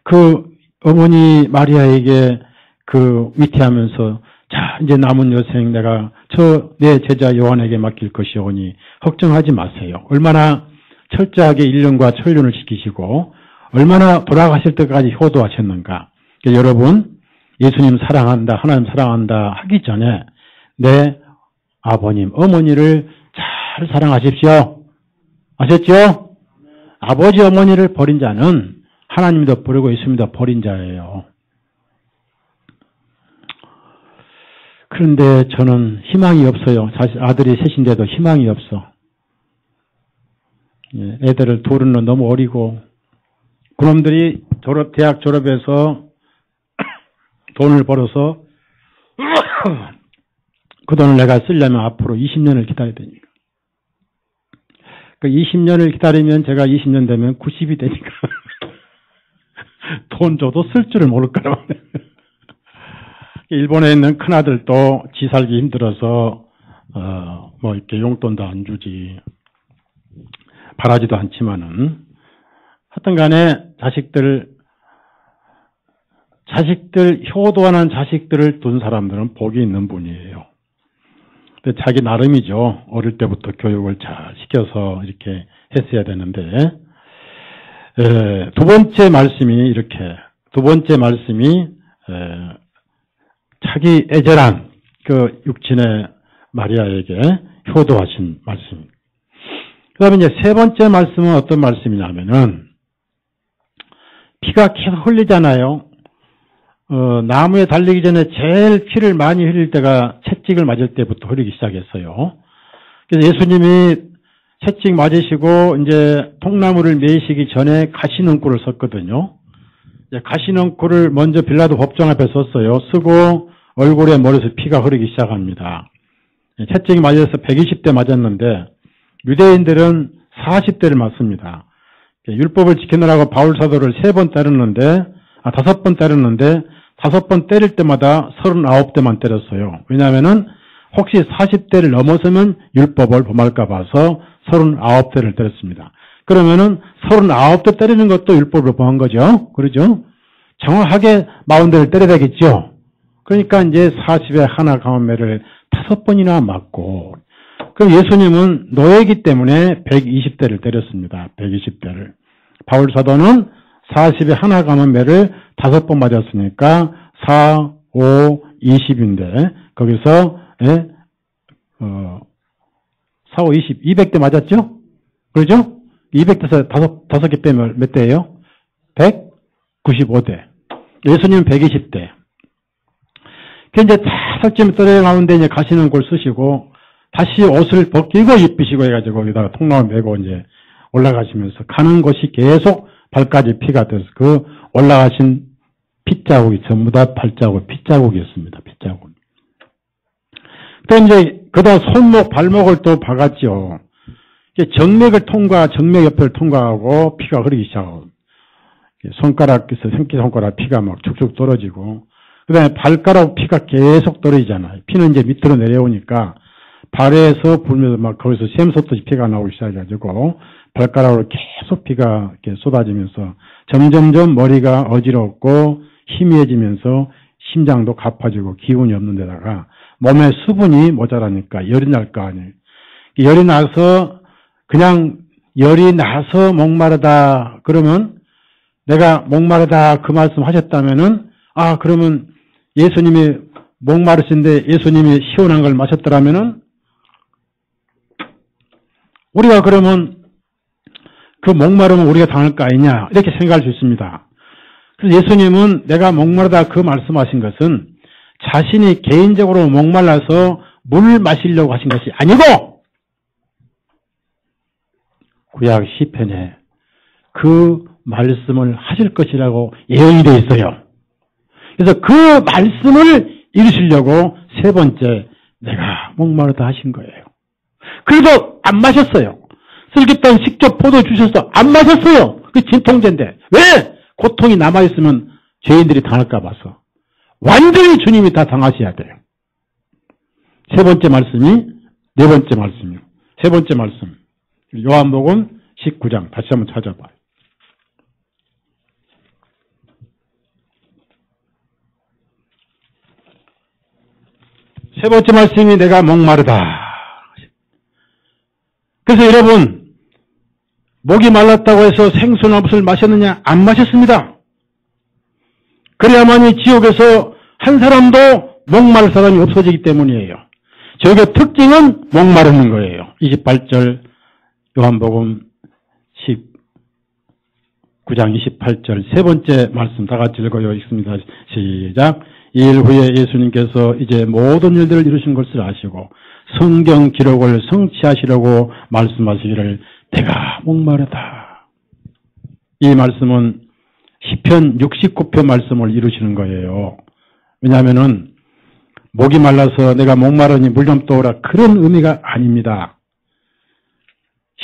[SPEAKER 2] 그 어머니 마리아에게 그 위태하면서 자 이제 남은 여생 내가 내 제자 요한에게 맡길 것이오니 걱정하지 마세요. 얼마나 철저하게 일륜과 천륜을 지키시고 얼마나 돌아가실 때까지 효도하셨는가. 그러니까 여러분 예수님 사랑한다, 하나님 사랑한다 하기 전에 내 아버님, 어머니를 잘 사랑하십시오. 아셨죠? 아버지, 어머니를 버린 자는 하나님도 버리고 예수님도 버린 자예요. 그런데 저는 희망이 없어요. 사실 아들이 셋인데도 희망이 없어. 애들을 둘은 너무 어리고, 그놈들이 대학 졸업해서 돈을 벌어서 그 돈을 내가 쓰려면 앞으로 20년을 기다려야 되니까. 그 20년을 기다리면 제가 20년 되면 90이 되니까 돈 줘도 쓸 줄을 모를 거라고. 일본에 있는 큰아들도 지 살기 힘들어서 이렇게 용돈도 안 주지, 바라지도 않지만은 하여튼 간에 자식들 효도하는 자식들을 둔 사람들은 복이 있는 분이에요. 근데 자기 나름이죠. 어릴 때부터 교육을 잘 시켜서 이렇게 했어야 되는데, 두 번째 말씀이 자기 애절한 그 육친의 마리아에게 효도하신 말씀입니다. 그 다음에 이제 세 번째 말씀은 어떤 말씀이냐면은, 피가 계속 흘리잖아요. 나무에 달리기 전에 제일 피를 많이 흘릴 때가 채찍을 맞을 때부터 흘리기 시작했어요. 그래서 예수님이 채찍 맞으시고 이제 통나무를 매시기 전에 가시넝쿨을 썼거든요. 가시넝쿨을 먼저 빌라도 법정 앞에 썼어요. 쓰고 얼굴에 머리에서 피가 흐르기 시작합니다. 채찍이 맞아서 120대 맞았는데 유대인들은 40대를 맞습니다. 율법을 지키느라고 바울 사도를 5번 때렸는데 5번 때릴 때마다 39대만 때렸어요. 왜냐하면은 혹시 40대를 넘어서면 율법을 범할까 봐서 39대를 때렸습니다. 그러면은 39대 때리는 것도 율법을 범한 거죠. 그러죠? 정확하게 40대를 때려야 되겠죠. 그러니까 이제 40에 하나 가운데를 5번이나 맞고, 그럼 예수님은 노예이기 때문에 120대를 때렸습니다. 120대를. 바울 사도는 40에 하나 가면 매를 5번 맞았으니까 4, 5, 20인데 거기서 4, 5, 20, 200대 맞았죠? 그렇죠? 200대에서 5개 빼면 몇 대예요? 195대. 예수님은 120대. 그 이제 다 살점이 떨어져 나오는데 이제 가시는 걸 쓰시고 다시 옷을 벗기고 입히시고 해가지고 거기다가 통나무 메고 이제 올라가시면서 가는 곳이 계속 발까지 피가 돼서 그 올라가신 핏자국이 전부 다 발자국, 핏자국이었습니다. 핏자국. 또 이제 그다음 손목, 발목을 또 박았죠. 정맥을 정맥 옆을 통과하고 피가 흐르기 시작하고 손가락에서 새끼손가락 피가 막 축축 떨어지고 그 다음에 발가락 피가 계속 떨어지잖아요. 피는 이제 밑으로 내려오니까 발에서 불면서 막 거기서 샘솟듯이 피가 나오기 시작해가지고 발가락으로 계속 피가 이렇게 쏟아지면서 점점점 머리가 어지럽고 희미해지면서 심장도 가파지고 기운이 없는 데다가 몸에 수분이 모자라니까 열이 날 거 아니에요. 열이 나서 그냥 열이 나서 목마르다 그러면 내가 목마르다 그 말씀 하셨다면은 그러면 예수님이 목마르신데 예수님이 시원한 걸 마셨더라면은 우리가 그러면 그 목마르면 우리가 당할 거 아니냐 이렇게 생각할 수 있습니다. 그래서 예수님은 내가 목마르다 그 말씀하신 것은 자신이 개인적으로 목말라서 물을 마시려고 하신 것이 아니고 구약 시편에 그 말씀을 하실 것이라고 예언이 되어 있어요. 그래서 그 말씀을 이루시려고 세 번째 내가 목마르다 하신 거예요. 그래도 안 마셨어요. 슬깃한 식초 포도 주셔서 안 마셨어요. 그 진통제인데 왜? 고통이 남아있으면 죄인들이 당할까 봐서 완전히 주님이 다 당하셔야 돼요. 세 번째 말씀이 네 번째 말씀이요. 세 번째 말씀 요한복음 19장 다시 한번 찾아봐요. 세 번째 말씀이 내가 목마르다. 그래서 여러분 목이 말랐다고 해서 생수나 무엇을 마셨느냐? 안 마셨습니다. 그래야만이 지옥에서 한 사람도 목마를 사람이 없어지기 때문이에요. 지옥의 특징은 목마르는 거예요. 28절 요한복음 19장 28절 세 번째 말씀 다 같이 읽어요. 읽습니다. 시작. 이 일 후에 예수님께서 이제 모든 일들을 이루신 것을 아시고 성경 기록을 성취하시려고 말씀하시기를 내가 목마르다. 이 말씀은 시편 69편 말씀을 이루시는 거예요. 왜냐하면은 목이 말라서 내가 목마르니 물 좀 떠오라 그런 의미가 아닙니다.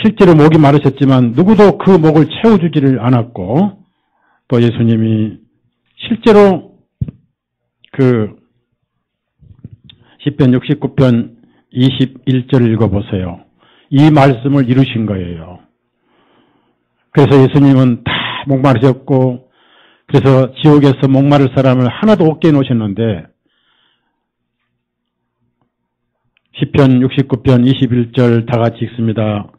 [SPEAKER 2] 실제로 목이 마르셨지만 누구도 그 목을 채워주지를 않았고 또 예수님이 실제로 그 시편 69편 21절을 읽어보세요. 이 말씀을 이루신 거예요. 그래서 예수님은 다 목마르셨고 그래서 지옥에서 목마를 사람을 하나도 없게 해놓으셨는데 시편 69편 21절 다 같이 읽습니다.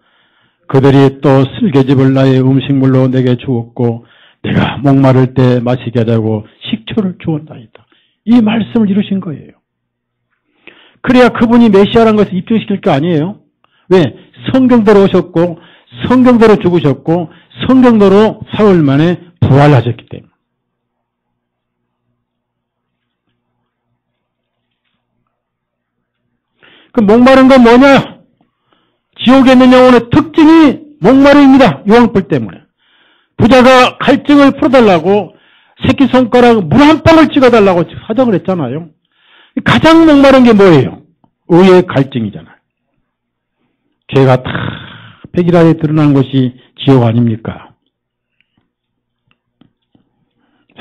[SPEAKER 2] 그들이 또 슬개즙을 나의 음식물로 내게 주었고 내가 목마를 때 마시게 하자고 식초를 주었나이다. 이 말씀을 이루신 거예요. 그래야 그분이 메시아라는 것을 입증시킬 거 아니에요? 왜? 성경대로 오셨고 성경대로 죽으셨고 성경대로 사흘 만에 부활하셨기 때문에. 그 목마른 건 뭐냐? 지옥에 있는 영혼의 특징이 목마름입니다. 유황불 때문에. 부자가 갈증을 풀어달라고 새끼손가락 물 한 방울 찍어달라고 사정을 했잖아요. 가장 목마른 게 뭐예요? 의의 갈증이잖아요. 죄가 다 백일하에 드러나는 것이 지옥 아닙니까?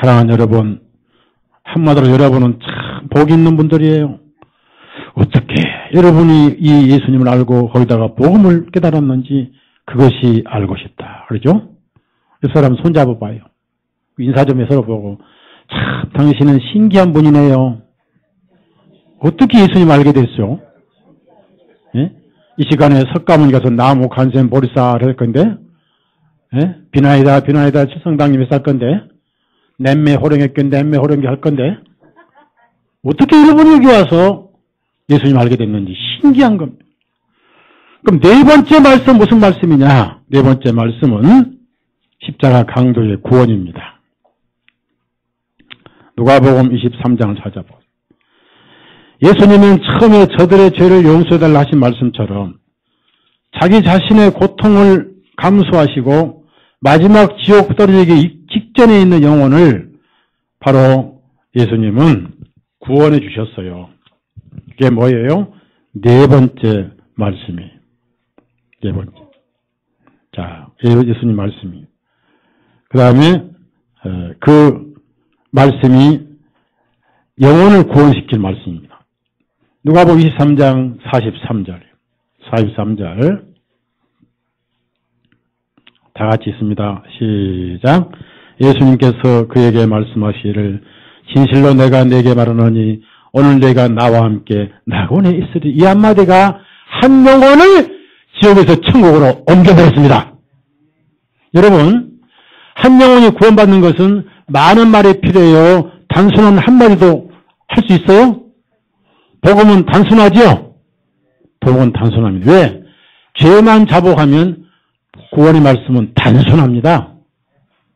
[SPEAKER 2] 사랑하는 여러분, 한마디로 여러분은 참 복이 있는 분들이에요. 어떻게 여러분이 이 예수님을 알고 거기다가 복음을 깨달았는지 그것이 알고 싶다. 그러죠? 이 사람 손잡아 봐요. 인사 좀 해서 보고 참 당신은 신기한 분이네요. 어떻게 예수님 알게 됐죠? 예? 이 시간에 석가모니 가서 나무 간센 보리쌀 할 건데, 예? 비나이다 칠성당님이 쌀 건데, 냄매 호령했건 냄매 호령기 할 건데, 어떻게 여러분이 여기 와서 예수님 알게 됐는지 신기한 겁니다. 그럼 네 번째 말씀 무슨 말씀이냐? 네 번째 말씀은 십자가 강도의 구원입니다. 누가복음 23장을 찾아보세요. 예수님은 처음에 저들의 죄를 용서해달라 하신 말씀처럼 자기 자신의 고통을 감수하시고 마지막 지옥 떨어지기 직전에 있는 영혼을 바로 예수님은 구원해 주셨어요. 그게 뭐예요? 네 번째 말씀이에요. 네 번째. 자, 예수님 말씀이. 그 다음에 그 말씀이 영혼을 구원시킬 말씀입니다. 누가복음 23장 43절. 43절. 다 같이 있습니다. 시작. 예수님께서 그에게 말씀하시기를 진실로 내가 네게 말하노니 오늘 내가 나와 함께 낙원에 있으리. 이 한마디가 한 영혼을 지옥에서 천국으로 옮겨버렸습니다. 여러분, 한 영혼이 구원받는 것은 많은 말이 필요해요. 단순한 한마디도 할 수 있어요? 복음은 단순하지요? 복음은 단순합니다. 왜? 죄만 자복하면 구원의 말씀은 단순합니다.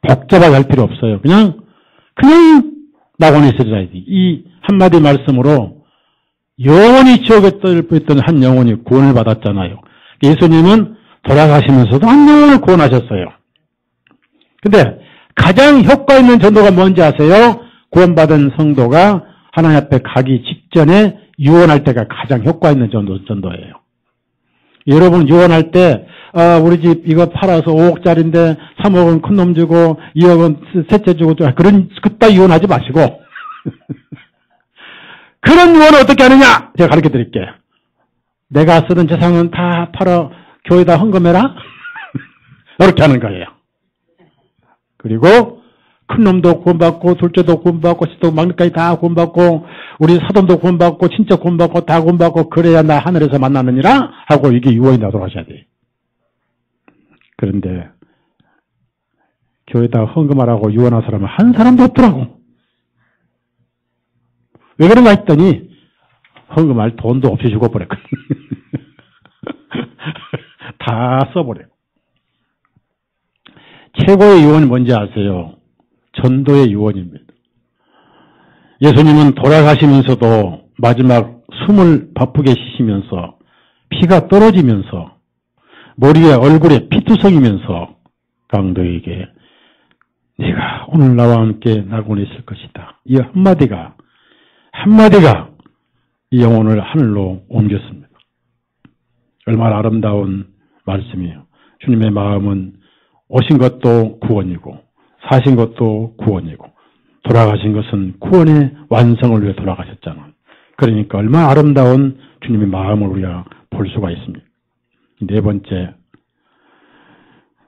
[SPEAKER 2] 복잡하게 할 필요 없어요. 그냥 낙원에 있으리라. 이 한마디 말씀으로 영원히 지옥에 떨어졌던 한 영혼이 구원을 받았잖아요. 예수님은 돌아가시면서도 한 영혼을 구원하셨어요. 근데 가장 효과 있는 전도가 뭔지 아세요? 구원받은 성도가 하나님 앞에 가기 직전에 유언할 때가 가장 효과 있는 전도예요. 여러분 유언할 때 우리 집 이거 팔아서 5억짜리인데 3억은 큰 놈 주고 2억은 셋째 주고 그따 유언하지 마시고 그런 유언을 어떻게 하느냐? 제가 가르쳐 드릴게요. 내가 쓰는 재산은 다 팔아 교회에다 헌금해라? 이렇게 하는 거예요. 그리고 큰 놈도 구원받고 둘째도 구원받고 셋도 막내까지 다 구원받고 우리 사돈도 구원받고 친척 구원받고 다 구원받고 그래야 나 하늘에서 만나느니라 하고 이게 유언이 나도록 하셔야 돼요. 그런데 교회에다 헌금하라고 유언한 사람은 한 사람도 없더라고. 왜 그런가 했더니 헌금할 돈도 없이 죽어버렸거든. 다 써버려. 최고의 유언이 뭔지 아세요? 전도의 유언입니다. 예수님은 돌아가시면서도 마지막 숨을 바쁘게 쉬시면서 피가 떨어지면서 머리에 얼굴에 피투성이면서 강도에게 네가 오늘 나와 함께 낙원에 있을 것이다. 이 한마디가 이 영혼을 하늘로 옮겼습니다. 얼마나 아름다운 말씀이에요. 주님의 마음은 오신 것도 구원이고 사신 것도 구원이고 돌아가신 것은 구원의 완성을 위해 돌아가셨잖아. 그러니까 얼마나 아름다운 주님의 마음을 우리가 볼 수가 있습니다. 네 번째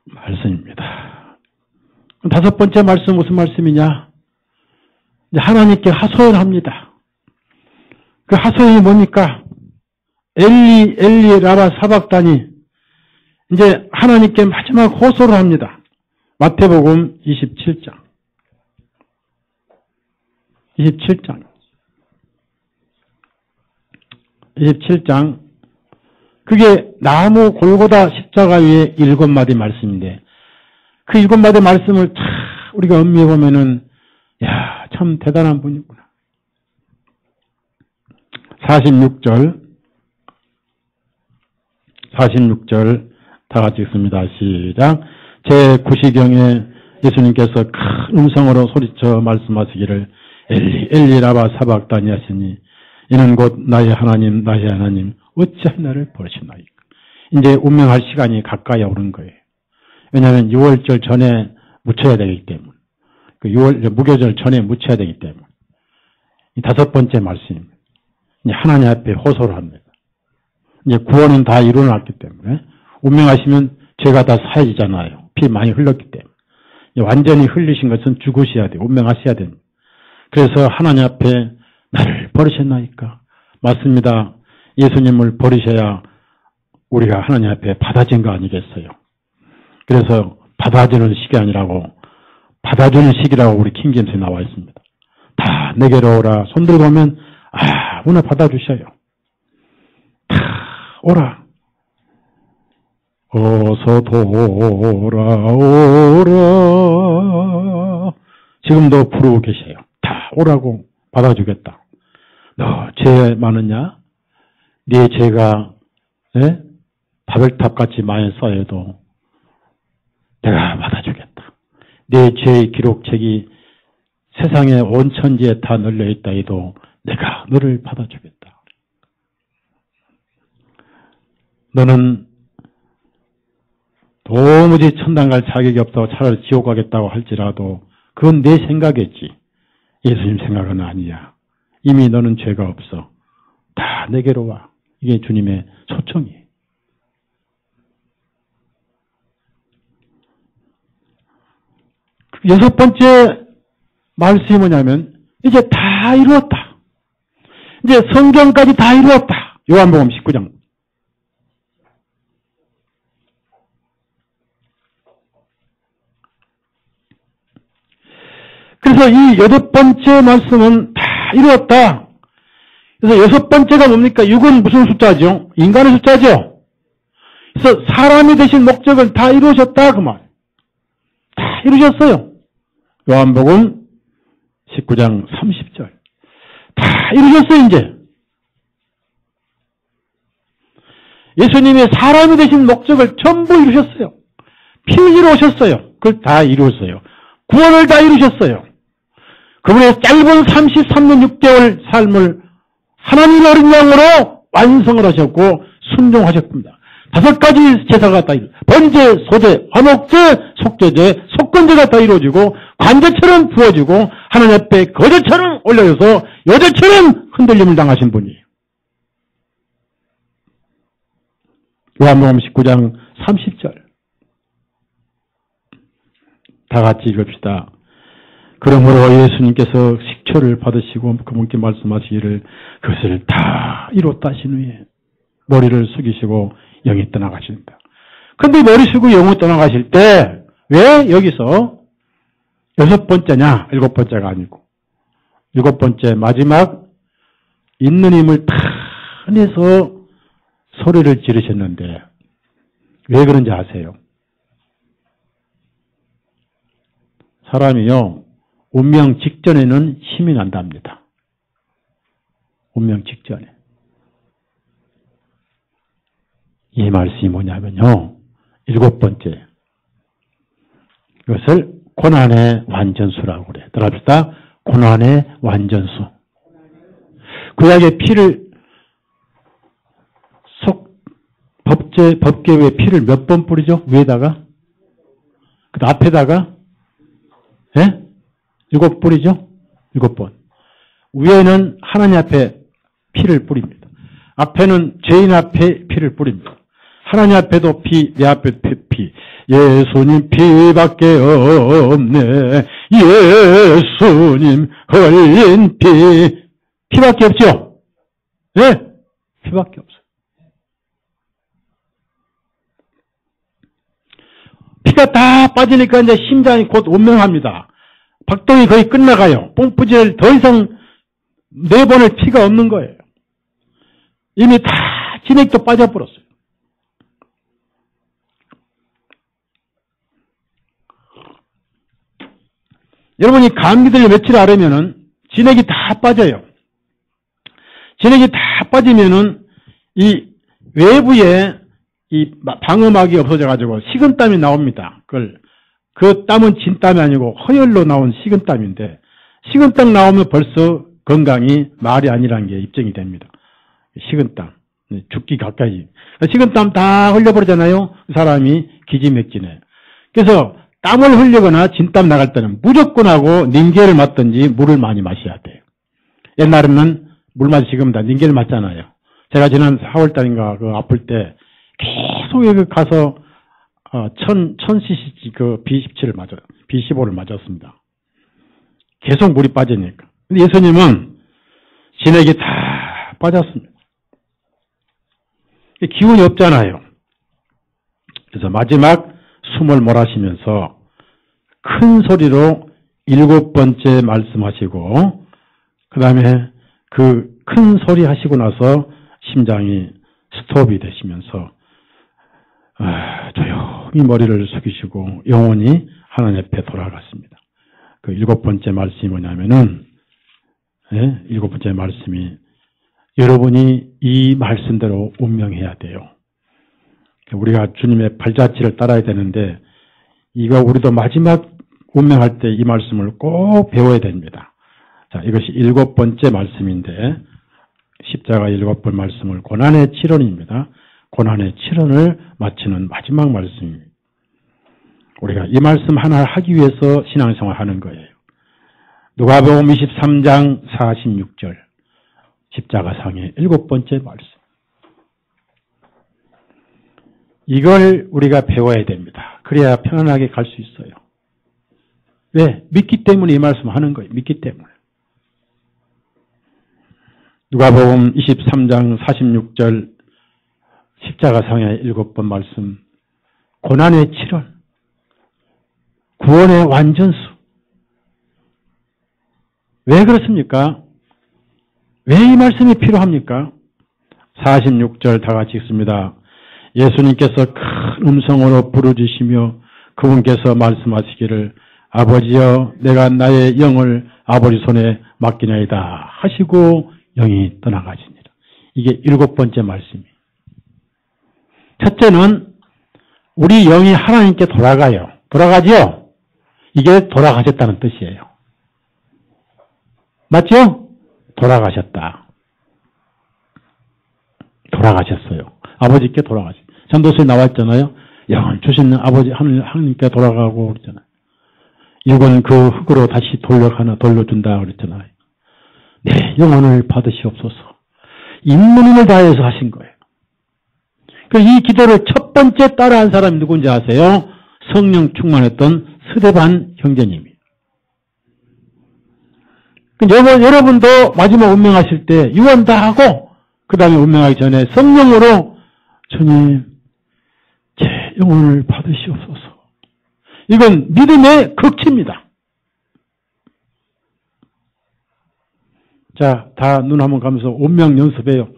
[SPEAKER 2] 말씀입니다. 다섯 번째 말씀 무슨 말씀이냐? 이제 하나님께 하소연합니다. 그 하소연이 뭡니까? 엘리 라바 사박다니 이제 하나님께 마지막 호소를 합니다. 마태복음 27장. 그게 나무 골고다 십자가 위에 7마디 말씀인데 그 7마디 말씀을 우리가 음미해 보면은 야, 참 대단한 분이구나. 46절 다 같이 읽습니다. 시작. 제9시경에 예수님께서 큰 음성으로 소리쳐 말씀하시기를 엘리 라바 사박다니 하시니 이는 곧 나의 하나님 어찌하여 나를 버리시나이까. 이제 운명할 시간이 가까이 오는 거예요. 왜냐하면 6월절 전에 묻혀야 되기 때문에 무교절 전에 묻혀야 되기 때문에 이 다섯 번째 말씀입니다. 이제 하나님 앞에 호소를 합니다. 이제 구원은 다 이루어놨기 때문에 운명하시면 죄가 다 사해지잖아요. 피 많이 흘렀기 때문에 완전히 흘리신 것은 죽으셔야 돼요. 운명하셔야 됩니다. 그래서 하나님 앞에 나를 버리셨나이까? 맞습니다. 예수님을 버리셔야 우리가 하나님 앞에 받아진 거 아니겠어요? 그래서 받아주는 시기 아니라고 받아주는 시기라고 우리 킹제임스에 나와 있습니다. 다 내게로 오라. 손들고 보면 오늘 받아주셔요. 다 오라. 어서 돌아오라. 지금도 부르고 계셔요. 다 오라고 받아주겠다. 너 죄 많으냐? 네 죄가 바벨탑같이 많이 쌓여도 내가 받아주겠다. 네 죄의 기록책이 세상의 온 천지에 다 널려있다 해도 내가 너를 받아주겠다. 너는 도무지 천당 갈 자격이 없다고 차라리 지옥 가겠다고 할지라도 그건 내 생각이지. 예수님 생각은 아니야. 이미 너는 죄가 없어. 다 내게로 와. 이게 주님의 초청이에요. 여섯 번째 말씀이 뭐냐면 이제 다 이루었다. 이제 성경까지 다 이루었다. 요한복음 19장. 그래서 이 여섯 번째 말씀은 다 이루었다. 그래서 여섯 번째가 뭡니까? 6은 무슨 숫자죠? 인간의 숫자죠. 그래서 사람이 되신 목적을 다 이루셨다 그 말. 다 이루셨어요. 요한복음 19장 30절. 다 이루셨어요 이제. 예수님이 사람이 되신 목적을 전부 이루셨어요. 피 흘리러 오셨어요. 그걸 다 이루었어요. 구원을 다 이루셨어요. 그분의 짧은 33년 6개월 삶을 하나님의 어린 양으로 완성을 하셨고 순종하셨습니다. 5가지 제사가 다 번제, 소제, 화목제, 속죄제, 속건제가 다 이루어지고 관제처럼 부어지고 하나님 앞에 거제처럼 올려져서 여제처럼 흔들림을 당하신 분이에요. 요한복음 19장 30절. 다 같이 읽읍시다. 그러므로 예수님께서 식초를 받으시고 그분께 말씀하시기를 그것을 다 이뤘다 하신 후에 머리를 숙이시고 영이 떠나가십니다. 그런데 머리 숙이고 영이 떠나가실 때 왜 여기서 여섯 번째냐? 일곱 번째가 아니고 일곱 번째 마지막 있는 힘을 다 내서 소리를 지르셨는데 왜 그런지 아세요? 사람이요 운명 직전에는 힘이 난답니다. 운명 직전에. 이 말씀이 뭐냐면요. 일곱 번째. 이것을 고난의 완전수라고 그래요. 들어갑시다. 고난의 완전수. 구약의 피를 법궤에 피를 몇 번 뿌리죠? 위에다가? 그 앞에다가? 예? 7뿌리죠? 7번. 위에는 하나님 앞에 피를 뿌립니다. 앞에는 죄인 앞에 피를 뿌립니다. 하나님 앞에도 피, 내 앞에 피. 예수님 피밖에 없네. 예수님 흘린 피. 피밖에 없죠? 네? 피밖에 없어요. 피가 다 빠지니까 이제 심장이 곧 운명합니다. 박동이 거의 끝나가요. 뽕뿌질 더 이상 내보낼 피가 없는 거예요. 이미 다 진액도 빠져버렸어요. 여러분이 감기들 며칠 앓으면은 진액이 다 빠져요. 진액이 다 빠지면은 이 외부에 이 방어막이 없어져가지고 식은땀이 나옵니다. 그 땀은 진땀이 아니고 허혈로 나온 식은땀인데 식은땀 나오면 벌써 건강이 말이 아니라는 게 입증이 됩니다. 식은땀. 죽기 가까이. 식은땀 다 흘려버리잖아요. 사람이 기지맥진해. 그래서 땀을 흘리거나 진땀 나갈 때는 무조건 하고 닌겔을 맞든지 물을 많이 마셔야 돼요. 옛날에는 물 마시면 다 닌겔 맞잖아요. 제가 지난 4월달인가 그 아플 때 계속 여기 가서 1000cc 그 B17을 맞아요. B15를 맞았습니다. 계속 물이 빠지니까. 근데 예수님은 진액이 다 빠졌습니다. 기운이 없잖아요. 그래서 마지막 숨을 몰아쉬면서 큰 소리로 7번째 말씀하시고, 그 다음에 그 큰 소리 하시고 나서 심장이 스톱이 되시면서 조용히 머리를 숙이시고 영원히 하나님 앞에 돌아갔습니다. 그 7번째 말씀이 뭐냐면은, 7번째 말씀이 여러분이 이 말씀대로 운명해야 돼요. 우리가 주님의 발자취를 따라야 되는데, 이거 우리도 마지막 운명할 때 이 말씀을 꼭 배워야 됩니다. 자, 이것이 7번째 말씀인데, 십자가 7번 말씀을 고난의 7원입니다. 고난의 7원을 마치는 마지막 말씀입니다. 우리가 이 말씀 하나 하기 위해서 신앙생활 하는 거예요. 누가복음 23장 46절, 십자가상의 7번째 말씀. 이걸 우리가 배워야 됩니다. 그래야 편안하게 갈 수 있어요. 왜? 믿기 때문에 이 말씀 하는 거예요. 믿기 때문에. 누가복음 23장 46절 십자가상의 7번 말씀, 고난의 7원, 구원의 완전수. 왜 그렇습니까? 왜 이 말씀이 필요합니까? 46절 다 같이 읽습니다. 예수님께서 큰 음성으로 부르짖으시며 그분께서 말씀하시기를 아버지여 내가 나의 영을 아버지 손에 맡기나이다 하시고 영이 떠나가시니라. 이게 7번째 말씀이에요. 첫째는 우리 영이 하나님께 돌아가요. 돌아가죠? 이게 돌아가셨다는 뜻이에요. 맞죠? 돌아가셨다. 돌아가셨어요. 아버지께 돌아가셨어요. 전도서에 나왔잖아요. 영을 주시는 아버지 하나님께 돌아가고 그랬잖아요. 육은 그 흙으로 다시 돌려준다 그랬잖아요. 네, 영혼을 받으시옵소서. 인문을 다해서 하신 거예요. 이 기도를 첫 번째 따라한 사람이 누군지 아세요? 성령 충만했던 스데반 형제님이. 여러분도 마지막 운명하실 때 유언 다 하고 그 다음에 운명하기 전에 성령으로 주님 제 영혼을 받으시옵소서. 이건 믿음의 극치입니다. 자, 다 눈 한번 감면서 운명 연습해요.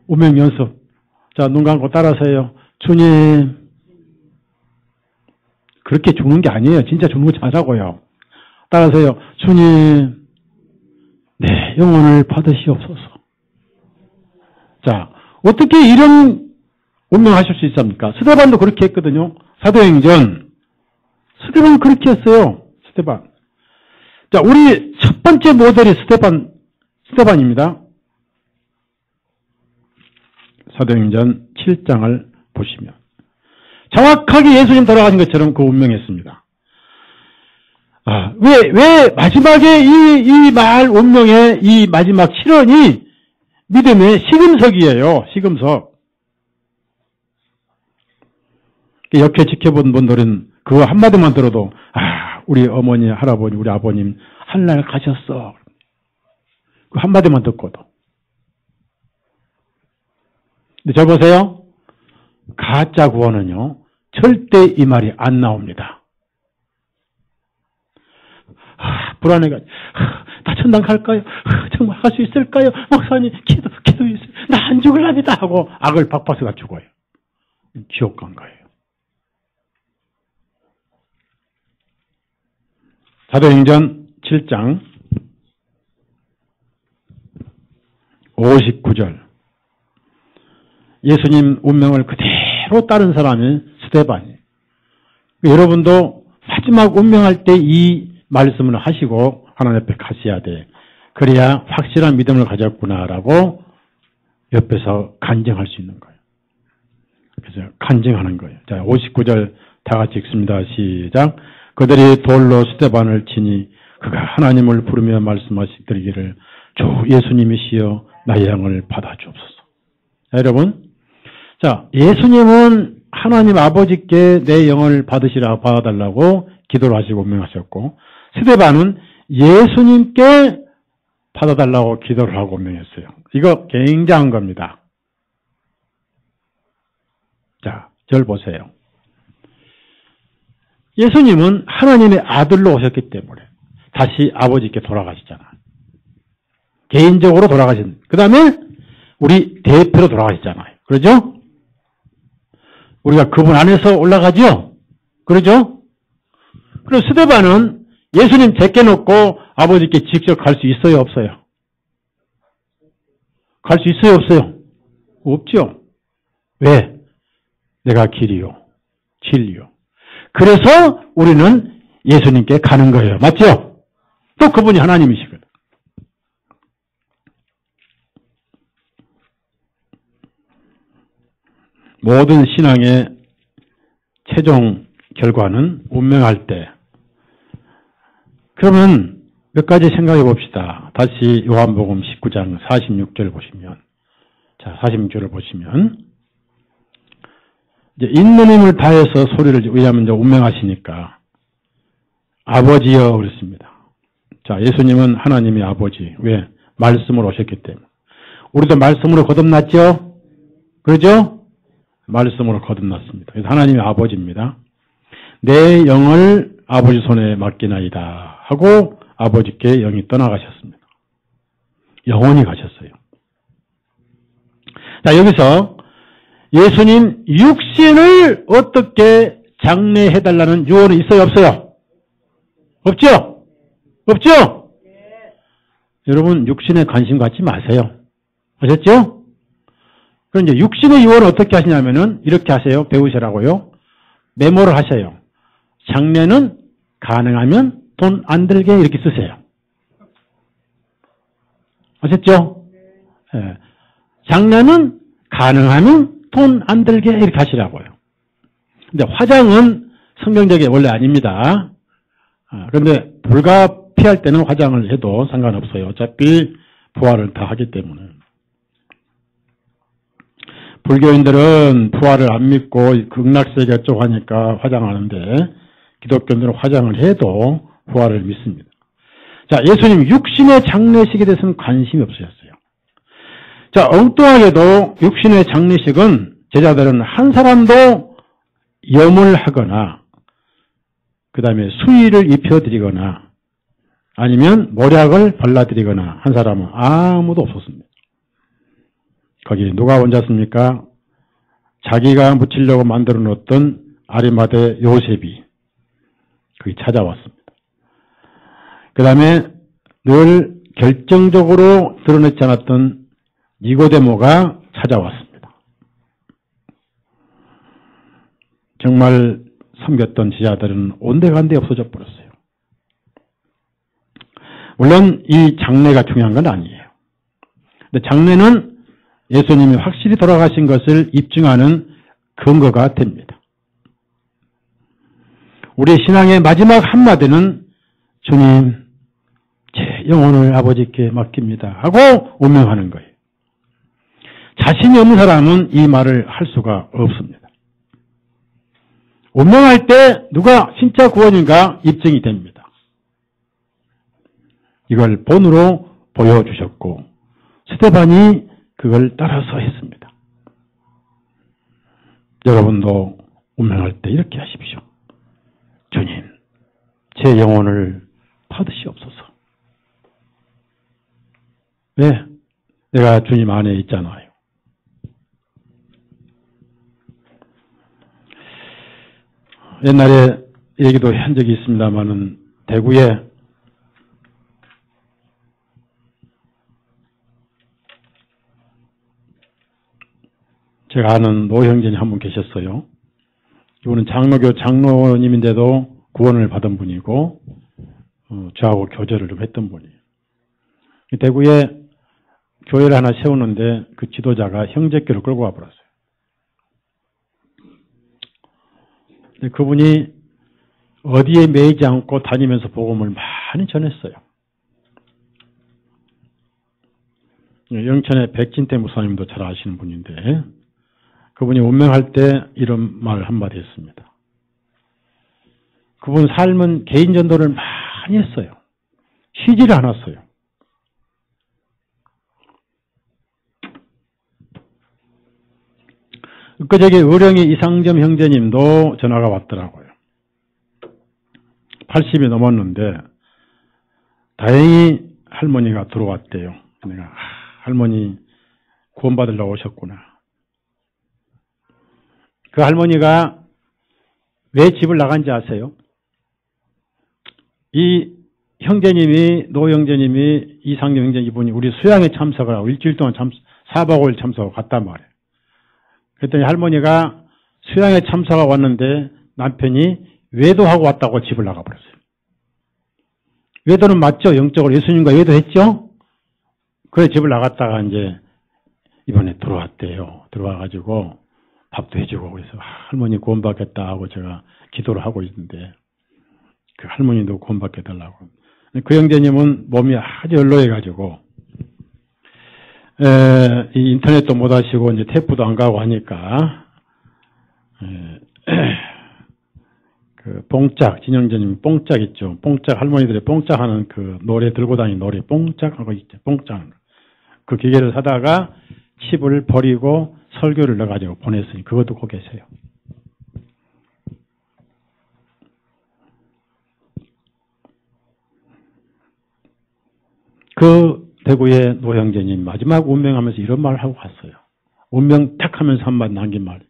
[SPEAKER 2] 운명 연습. 자, 눈 감고 따라서 해요. 주님. 그렇게 죽는 게 아니에요. 진짜 죽는 거 잘하고요. 따라서 해요. 주님. 네, 영혼을 받으시옵소서. 자, 어떻게 이런 운명하실 수 있습니까? 스데반도 그렇게 했거든요. 사도행전. 스데반은 그렇게 했어요. 스데반. 자, 우리 첫 번째 모델이 스데반입니다. 사도행전 7장을 보시면 정확하게 예수님 돌아가신 것처럼 그 운명했습니다. 왜 마지막에 이 말 운명의 이 마지막 실현이 믿음의 시금석이에요. 시금석. 옆에 지켜본 분들은 그거 한마디만 들어도 우리 어머니, 할아버지, 우리 아버님 하늘날 가셨어. 그 한마디만 듣고도. 근데 잘 보세요. 가짜 구원은요. 절대 이 말이 안 나옵니다. 불안해가지고 나 천당 갈까요? 정말 할 수 있을까요? 목사님 기도해주세요. 나 안 죽을랍니다 하고 악을 박박스가 죽어요. 지옥 간 거예요. 사도행전 7장 59절 예수님 운명을 그대로 따른 사람이 스데반이에요. 여러분도 마지막 운명할 때 이 말씀을 하시고 하나님 앞에 가셔야 돼. 그래야 확실한 믿음을 가졌구나라고 옆에서 간증할 수 있는 거예요. 그래서 간증하는 거예요. 자, 59절 다 같이 읽습니다. 시작. 그들이 돌로 스데반을 치니 그가 하나님을 부르며 말씀하시기를 주 예수님이시여 나의 영을 받아주옵소서. 자, 여러분. 자, 예수님은 하나님 아버지께 내 영을 받아달라고 기도를 하시고 운명하셨고 스데반은 예수님께 받아달라고 기도를 하고 운명했어요. 이거 굉장한 겁니다. 저를 보세요. 예수님은 하나님의 아들로 오셨기 때문에 다시 아버지께 돌아가시잖아요. 개인적으로 돌아가신. 그 다음에 우리 대표로 돌아가시잖아요. 그러죠? 우리가 그분 안에서 올라가죠? 그러죠? 그리고 스데반은 예수님 제껴놓고 아버지께 직접 갈 수 있어요? 없어요? 갈 수 있어요? 없어요? 없죠? 왜? 내가 길이요. 진리요. 그래서 우리는 예수님께 가는 거예요. 맞죠? 또 그분이 하나님이시거든. 모든 신앙의 최종 결과는 운명할 때. 그러면 몇 가지 생각해 봅시다. 다시 요한복음 19장 46절 보시면, 자, 46절을 보시면, 이제 있는 힘을 다해서 소리를, 왜냐하면 이제 운명하시니까, 아버지여 그랬습니다. 자, 예수님은 하나님의 아버지. 왜? 말씀으로 오셨기 때문에. 우리도 말씀으로 거듭났죠? 그러죠? 말씀으로 거듭났습니다. 그래서 하나님의 아버지입니다. 내 영을 아버지 손에 맡기나이다 하고 아버지께 영이 떠나가셨습니다. 영원히 가셨어요. 자, 여기서 예수님 육신을 어떻게 장례해달라는 유언이 있어요? 없어요? 없죠? 없죠? 여러분 육신에 관심 갖지 마세요. 아셨죠? 그럼 이제 육신의 유언을 어떻게 하시냐면은 이렇게 하세요. 배우시라고요. 메모를 하세요. 장례는 가능하면 돈 안 들게 이렇게 쓰세요. 아셨죠? 예. 장례는 가능하면 돈 안 들게 이렇게 하시라고요. 근데 화장은 성경적이 원래 아닙니다. 그런데 불가피할 때는 화장을 해도 상관없어요. 어차피 부활을 다 하기 때문에. 불교인들은 부활을 안 믿고 극락세계 쪽 하니까 화장하는데 기독교인들은 화장을 해도 부활을 믿습니다. 자, 예수님 육신의 장례식에 대해서는 관심이 없으셨어요. 자, 엉뚱하게도 육신의 장례식은 제자들은 한 사람도 염을 하거나 그 다음에 수의를 입혀드리거나 아니면 모략을 발라드리거나 한 사람은 아무도 없었습니다. 거기 누가 혼자습니까? 자기가 묻히려고 만들어 놓았던 아리마대 요셉이 거기 찾아왔습니다. 그 다음에 늘 결정적으로 드러내지 않았던 니고데모가 찾아왔습니다. 정말 섬겼던 제자들은 온데간데 없어져 버렸어요. 물론 이 장례가 중요한 건 아니에요. 근데 장례는 예수님이 확실히 돌아가신 것을 입증하는 근거가 됩니다. 우리의 신앙의 마지막 한마디는 주님, 제 영혼을 아버지께 맡깁니다 하고 운명하는 거예요. 자신이 없는 사람은 이 말을 할 수가 없습니다. 운명할 때 누가 진짜 구원인가 입증이 됩니다. 이걸 본으로 보여주셨고 스데반이 그걸 따라서 했습니다. 여러분도 운명할 때 이렇게 하십시오. 주님, 제 영혼을 받으시옵소서. 왜? 내가 주님 안에 있잖아요. 옛날에 얘기도 한 적이 있습니다만은 대구에 제가 아는 노형진이 한 분 계셨어요. 이분은 장로교 장로님인데도 구원을 받은 분이고 저하고 교제를 좀 했던 분이에요. 대구에 교회를 하나 세우는데 그 지도자가 형제교를 끌고 와버렸어요. 근데 그분이 어디에 매이지 않고 다니면서 복음을 많이 전했어요. 영천의 백진태 목사님도 잘 아시는 분인데 그분이 운명할 때 이런 말 한마디 했습니다. 그분 삶은 개인 전도를 많이 했어요. 쉬지를 않았어요. 그저기 의령의 이상점 형제님도 전화가 왔더라고요. 80이 넘었는데 다행히 할머니가 들어왔대요. 내가 할머니 구원받으려고 오셨구나. 그 할머니가 왜 집을 나간지 아세요? 이 형제님이, 노 형제님이, 이상점 형제 이분이 우리 수양에 참석을 하고 일주일 동안 4박 5일 참석하고 갔단 말이에요. 그랬더니 할머니가 수양에 참석하고 왔는데 남편이 외도하고 왔다고 집을 나가버렸어요. 외도는 맞죠? 영적으로 예수님과 외도했죠? 그래 집을 나갔다가 이제 이번에 들어왔대요. 들어와가지고 밥도 해주고 그래서 할머니 구원받겠다 하고 제가 기도를 하고 있는데 그 할머니도 구원받게 해달라고. 그 형제님은 몸이 아주 연로해가지고 이 인터넷도 못 하시고 이제 테이프도 안 가고 하니까 그 뽕짝 진영재님 뽕짝 있죠. 뽕짝 할머니들이 뽕짝 하는 그 노래 들고 다니는 노래 뽕짝 하고 있죠. 뽕짝 그 기계를 사다가 칩을 버리고 설교를 넣어가지고 보냈으니 그거 듣고 계세요. 그 대구의 노형제님 마지막 운명하면서 이런 말을 하고 갔어요. 운명 탁 하면서 한마디 남긴 말.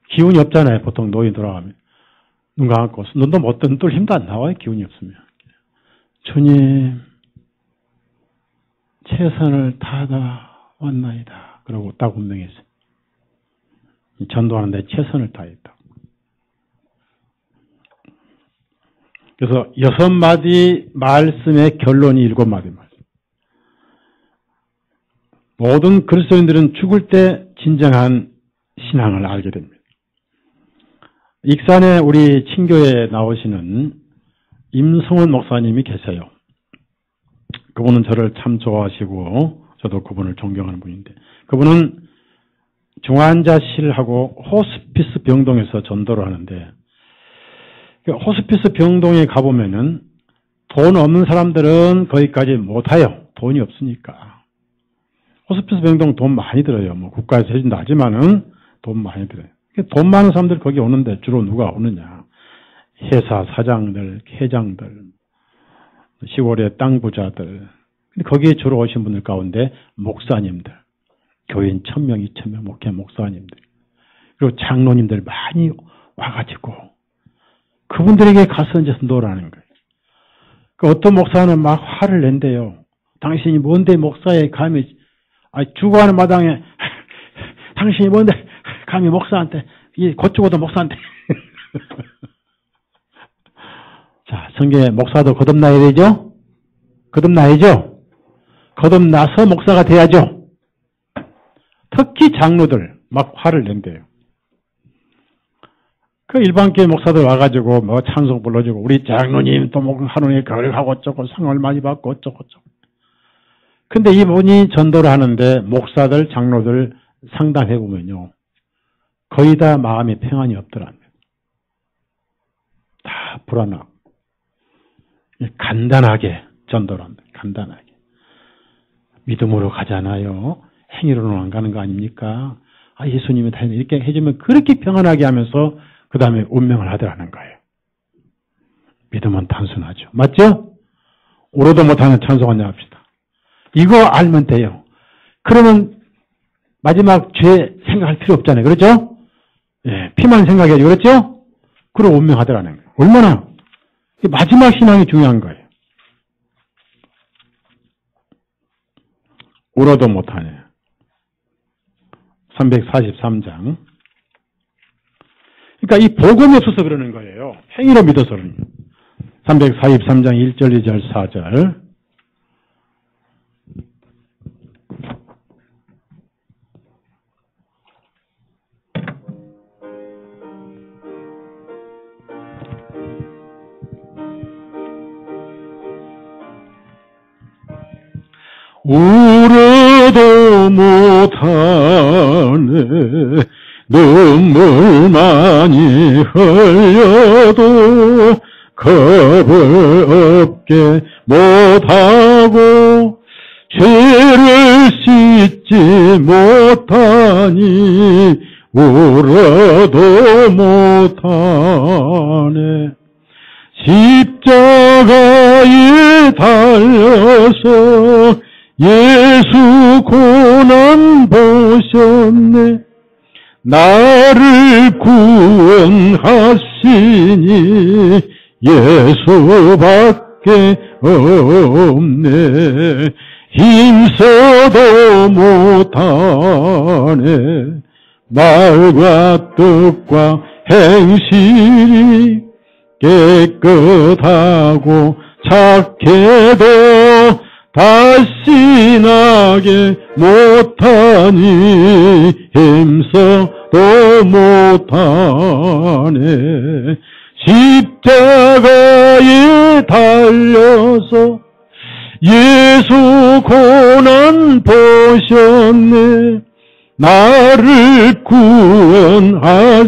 [SPEAKER 2] 기운이 없잖아요. 보통 노인 돌아가면. 눈 감고 눈도 못 뜰 힘도 안 나와요. 기운이 없으면. 주님 최선을 다하다 왔나이다. 그러고 딱 운명했어요. 전도하는데 최선을 다했다. 그래서 6마디 말씀의 결론이 7마디 말. 모든 그리스도인들은 죽을 때 진정한 신앙을 알게 됩니다. 익산에 우리 친교에 나오시는 임성원 목사님이 계세요. 그분은 저를 참 좋아하시고 저도 그분을 존경하는 분인데 그분은 중환자실하고 호스피스 병동에서 전도를 하는데 호스피스 병동에 가보면은 돈 없는 사람들은 거기까지 못해요. 돈이 없으니까. 호스피스 병동 돈 많이 들어요. 뭐 국가에서 해준다 하지만은 돈 많이 들어요. 돈 많은 사람들 거기 오는데 주로 누가 오느냐. 회사 사장들, 회장들, 시골의 땅 부자들. 근데 거기에 주로 오신 분들 가운데 목사님들, 교인 1000명, 2000명 목회 목사님들, 그리고 장로님들 많이 와가지고 그분들에게 가서 이제 선도라는 거예요. 그 어떤 목사는 막 화를 낸대요. 당신이 뭔데 목사에 감히, 죽어가는 마당에 당신이 뭔데 감히 목사한테, 이 고추고도 목사한테. 자, 성경에 목사도 거듭나야 되죠? 거듭나야죠? 거듭나서 목사가 돼야죠? 특히 장로들 막 화를 낸대요. 그 일반교회 목사들 와가지고 뭐 찬송 불러주고 우리 장로님 또 뭐 하루에 거룩하고 어쩌고 상을 많이 받고 어쩌고. 근데 이분이 전도를 하는데 목사들 장로들 상담해보면요 거의 다 마음에 평안이 없더랍니다. 다 불안하고 간단하게 전도를 합니다. 간단하게 믿음으로 가잖아요. 행위로는 안 가는 거 아닙니까? 예수님이 다 이렇게 해주면 그렇게 평안하게 하면서 그 다음에 운명을 하더라는 거예요. 믿음은 단순하죠. 맞죠? 오로도 못하는 찬송하냐 합시다. 이거 알면 돼요. 그러면 마지막 죄 생각할 필요 없잖아요. 그렇죠? 예, 피만 생각해야죠. 그렇죠? 그리고 운명하더라는 거예요. 얼마나 마지막 신앙이 중요한 거예요. 오로도 못하네. 343장. 그러니까 이 복음이 없어서 그러는 거예요. 행위로 믿어서는. 343장 1절, 2절, 4절. 울어도 못하네 눈물 많이 흘려도 겁을 없게 못하고 죄를 씻지 못하니 울어도 못하네. 십자가에 달려서 예수 고난 보셨네. 나를 구원하시니 예수밖에 없네. 힘써도 못하네. 말과 뜻과 행실이 깨끗하고 착해도 다시 나게 못하니 힘써도 못하네. 십자가에 달려서 예수 고난 보셨네. 나를 구원하시니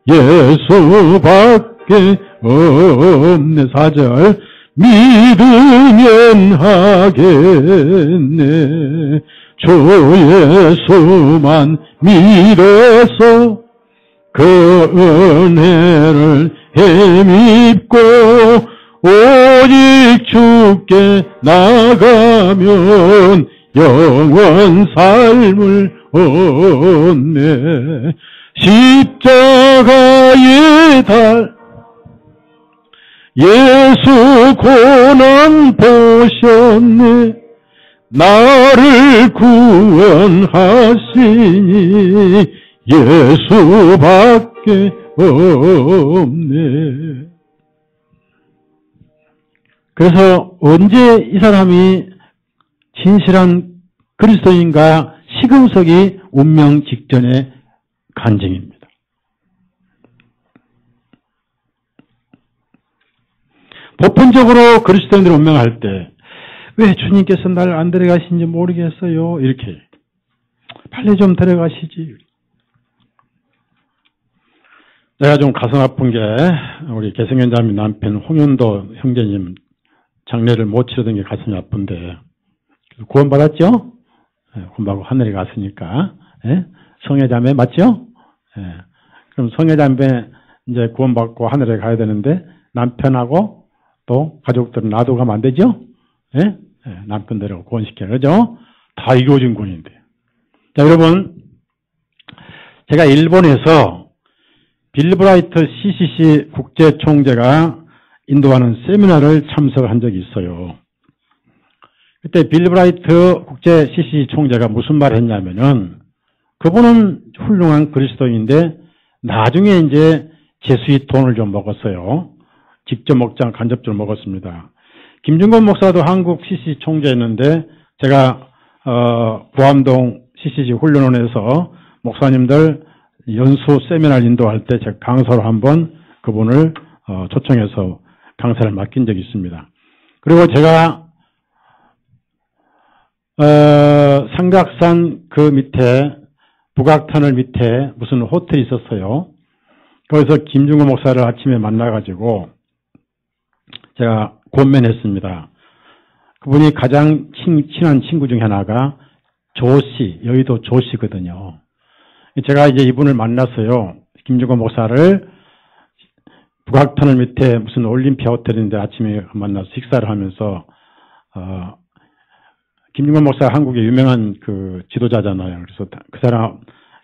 [SPEAKER 2] 예수밖에 없네. 4절 믿으면 하겠네. 주 예수만 믿어서 그 은혜를 힘입고 오직 주께 나가면 영원 삶을 얻네. 십자가에 달 예수 고난 보셨네. 나를 구원하시니 예수밖에 없네. 그래서 언제 이 사람이 진실한 그리스도인가 시금석이 운명 직전의 간증입니다. 보편적으로 그리스도인들이 운명할 때 왜 주님께서 날 안 데려가시는지 모르겠어요. 이렇게 빨리 좀 데려가시지. 내가 좀 가슴 아픈 게 우리 개성현자님 남편 홍윤도 형제님 장례를 못 치르던 게 가슴이 아픈데 구원받았죠? 구원받고 하늘에 갔으니까 성애자매 맞죠? 그럼 성애자매 이제 구원받고 하늘에 가야 되는데 남편하고 또 가족들은 놔두고 가면 안 되죠? 남편 데리고 구원시켜야 그죠? 다 이루어진 구원인데. 자, 여러분, 제가 일본에서 빌브라이트 CCC 국제총재가 인도하는 세미나를 참석한 적이 있어요. 그때 빌브라이트 국제 CCC 총재가 무슨 말을 했냐면은 그분은 훌륭한 그리스도인인데 나중에 이제 제수의 돈을 좀 먹었어요. 직접 먹지 않고 간접적으로 먹었습니다. 김중건 목사도 한국 CCC 총재였는데 제가 부암동 CCC 훈련원에서 목사님들 연수 세미나를 인도할 때 제가 강사로 한번 그분을 초청해서 강사를 맡긴 적이 있습니다. 그리고 제가 삼각산 그 밑에 북악터널 밑에 무슨 호텔이 있었어요. 거기서 김중건 목사를 아침에 만나가지고 제가 권면했습니다. 그분이 가장 친한 친구 중에 하나가 조씨, 여의도 조씨거든요. 제가 이제 이분을 만났어요. 김중건 목사를 북악터널 밑에 무슨 올림피아 호텔인데 아침에 만나서 식사를 하면서 김중건 목사가 한국의 유명한 그 지도자잖아요. 그래서 그 사람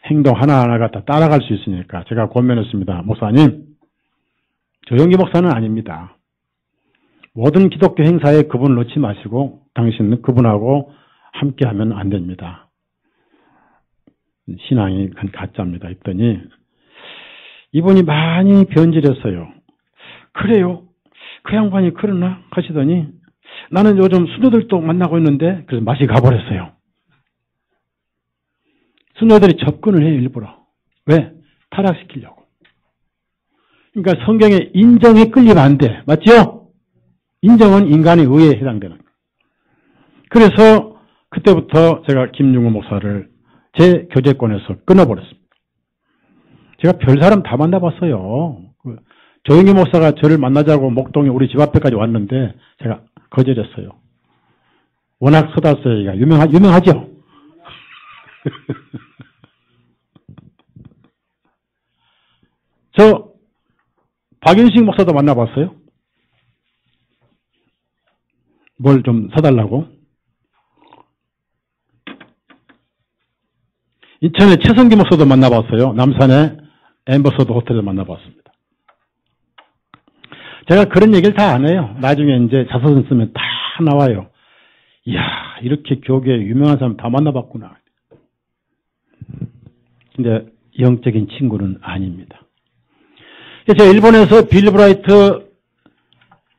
[SPEAKER 2] 행동 하나하나가 다 따라갈 수 있으니까 제가 권면했습니다. 목사님, 조영기 목사는 아닙니다. 모든 기독교 행사에 그분을 넣지 마시고 당신은 그분하고 함께하면 안 됩니다. 신앙이 가짜입니다. 했더니 이분이 많이 변질했어요. 그래요? 그 양반이 그러나? 하시더니 나는 요즘 수녀들도 만나고 있는데 그래서 맛이 가버렸어요. 수녀들이 접근을 해요. 일부러. 왜? 타락시키려고. 그러니까 성경에 인정에 끌리면 안 돼. 맞죠? 인정은 인간의 의에 해당되는 거예요. 그래서 그때부터 제가 김중건 목사를 제 교제권에서 끊어버렸습니다. 제가 별 사람 다 만나봤어요. 조영기 목사가 저를 만나자고 목동에 우리 집 앞에까지 왔는데 제가 거절했어요. 워낙 서달서이가 유명하죠? 저 박윤식 목사도 만나봤어요? 뭘 좀 사달라고? 인천에 최성기 목사도 만나봤어요. 남산에 엠버서더 호텔을 만나봤습니다. 제가 그런 얘기를 다 안 해요. 나중에 이제 자서전 쓰면 다 나와요. 이야, 이렇게 교계에 유명한 사람 다 만나봤구나. 근데 영적인 친구는 아닙니다. 제가 일본에서 빌리 브라이트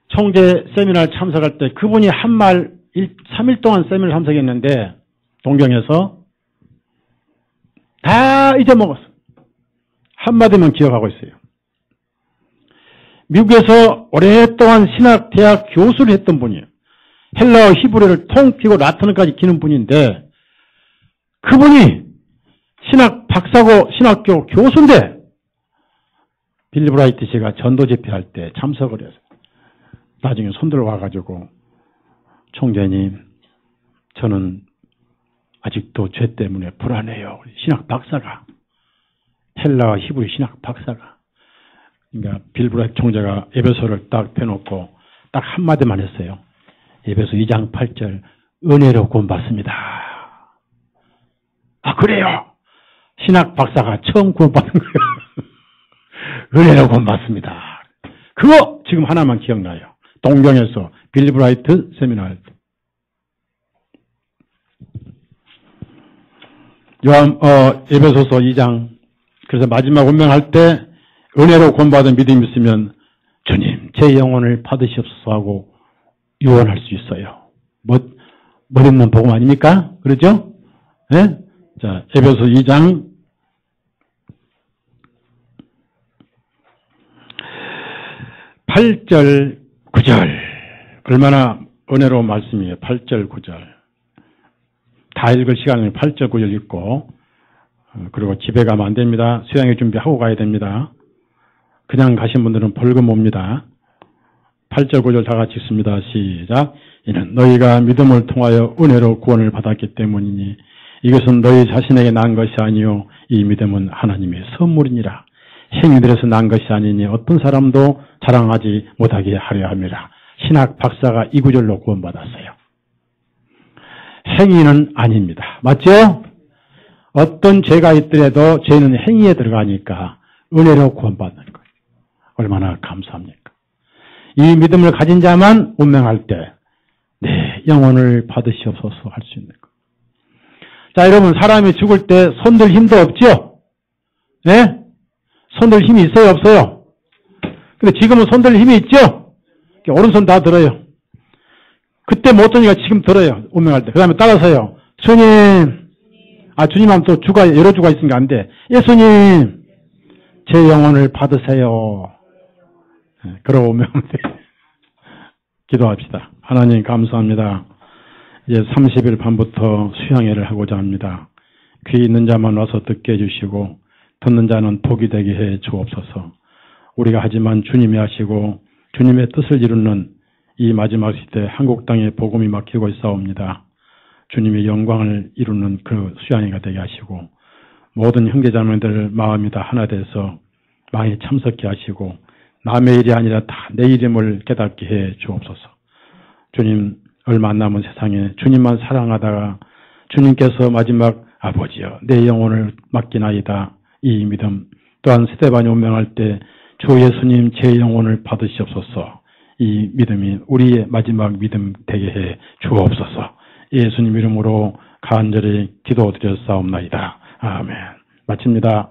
[SPEAKER 2] 총재 세미나를 참석할 때 그분이 한 말 3일 동안 세미나를 참석했는데 동경에서 다 잊어먹었어. 한마디만 기억하고 있어요. 미국에서 오랫동안 신학대학 교수를 했던 분이에요. 헬라어 히브리어를 통피고 라틴어까지 기는 분인데 그분이 신학 박사고 신학교 교수인데 빌리 브라이트 씨가 전도 집회할 때 참석을 해서 나중에 손들어 와가지고 총재님 저는 아직도 죄 때문에 불안해요. 신학 박사가 헬라어 히브리 신학 박사가 그러니까 빌리 브라이트 총재가 에베소를 딱 펴놓고 딱 한마디만 했어요. 에베소 2장 8절 은혜로 구원받습니다. 아 그래요? 신학 박사가 처음 구원받은 거예요. 은혜로 구원받습니다. 그거 지금 하나만 기억나요. 동경에서 빌리 브라이트 세미나 할 때. 에베소서 2장 그래서 마지막 운명할 때 은혜로 구원받은 믿음이 있으면 주님 제 영혼을 받으시옵소서 하고 유언할 수 있어요. 멋있는 복음 아닙니까? 그렇죠? 네? 자, 에베소 2장 8절 9절 얼마나 은혜로운 말씀이에요. 8절 9절 다 읽을 시간을 8절 9절 읽고 그리고 집에 가면 안 됩니다. 수양회 준비하고 가야 됩니다. 그냥 가신 분들은 벌금 옵니다. 8절 9절 다 같이 읽습니다. 시작. 이는 너희가 믿음을 통하여 은혜로 구원을 받았기 때문이니 이것은 너희 자신에게 난 것이 아니요 이 믿음은 하나님의 선물이니라. 행위들에서 난 것이 아니니 어떤 사람도 자랑하지 못하게 하려 함이라. 신학 박사가 이 구절로 구원받았어요. 행위는 아닙니다. 맞죠? 어떤 죄가 있더라도 죄는 행위에 들어가니까 은혜로 구원받는 거예요. 얼마나 감사합니까? 이 믿음을 가진 자만 운명할 때 내 영혼을 받으시옵소서 할 수 있는 거예요. 자, 여러분 사람이 죽을 때 손들 힘도 없죠? 네? 손들 힘이 있어요? 없어요? 근데 지금은 손들 힘이 있죠? 오른손 다 들어요. 그때 못 드니까 지금 들어요. 운명할 때. 그 다음에 따라서요. 주님. 주님 하면 또 주가, 여러 주가 있으니까 안 돼. 예수님. 제 영혼을 받으세요. 그러고 운명하면 돼. 기도합시다. 하나님 감사합니다. 이제 30일 밤부터 수양회를 하고자 합니다. 귀 있는 자만 와서 듣게 해주시고 듣는 자는 복이 되게 해 주옵소서. 우리가 하지만 주님이 하시고 주님의 뜻을 이루는 이 마지막 시대 한국 땅에 복음이 막히고 있사옵니다. 주님의 영광을 이루는 그 수양회가 되게 하시고 모든 형제자매들 마음이 다 하나 돼서 많이 참석케 하시고 남의 일이 아니라 다 내 이름을 깨닫게 해 주옵소서. 주님 얼마 안 남은 세상에 주님만 사랑하다가 주님께서 마지막 아버지여 내 영혼을 맡기나이다 이 믿음 또한 스데반이 운명할 때 주 예수님 제 영혼을 받으시옵소서 이 믿음이 우리의 마지막 믿음 되게 해 주옵소서. 예수님 이름으로 간절히 기도드렸사옵나이다. 아멘. 마칩니다.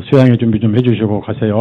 [SPEAKER 2] 수양회 준비 좀 해주시고 가세요.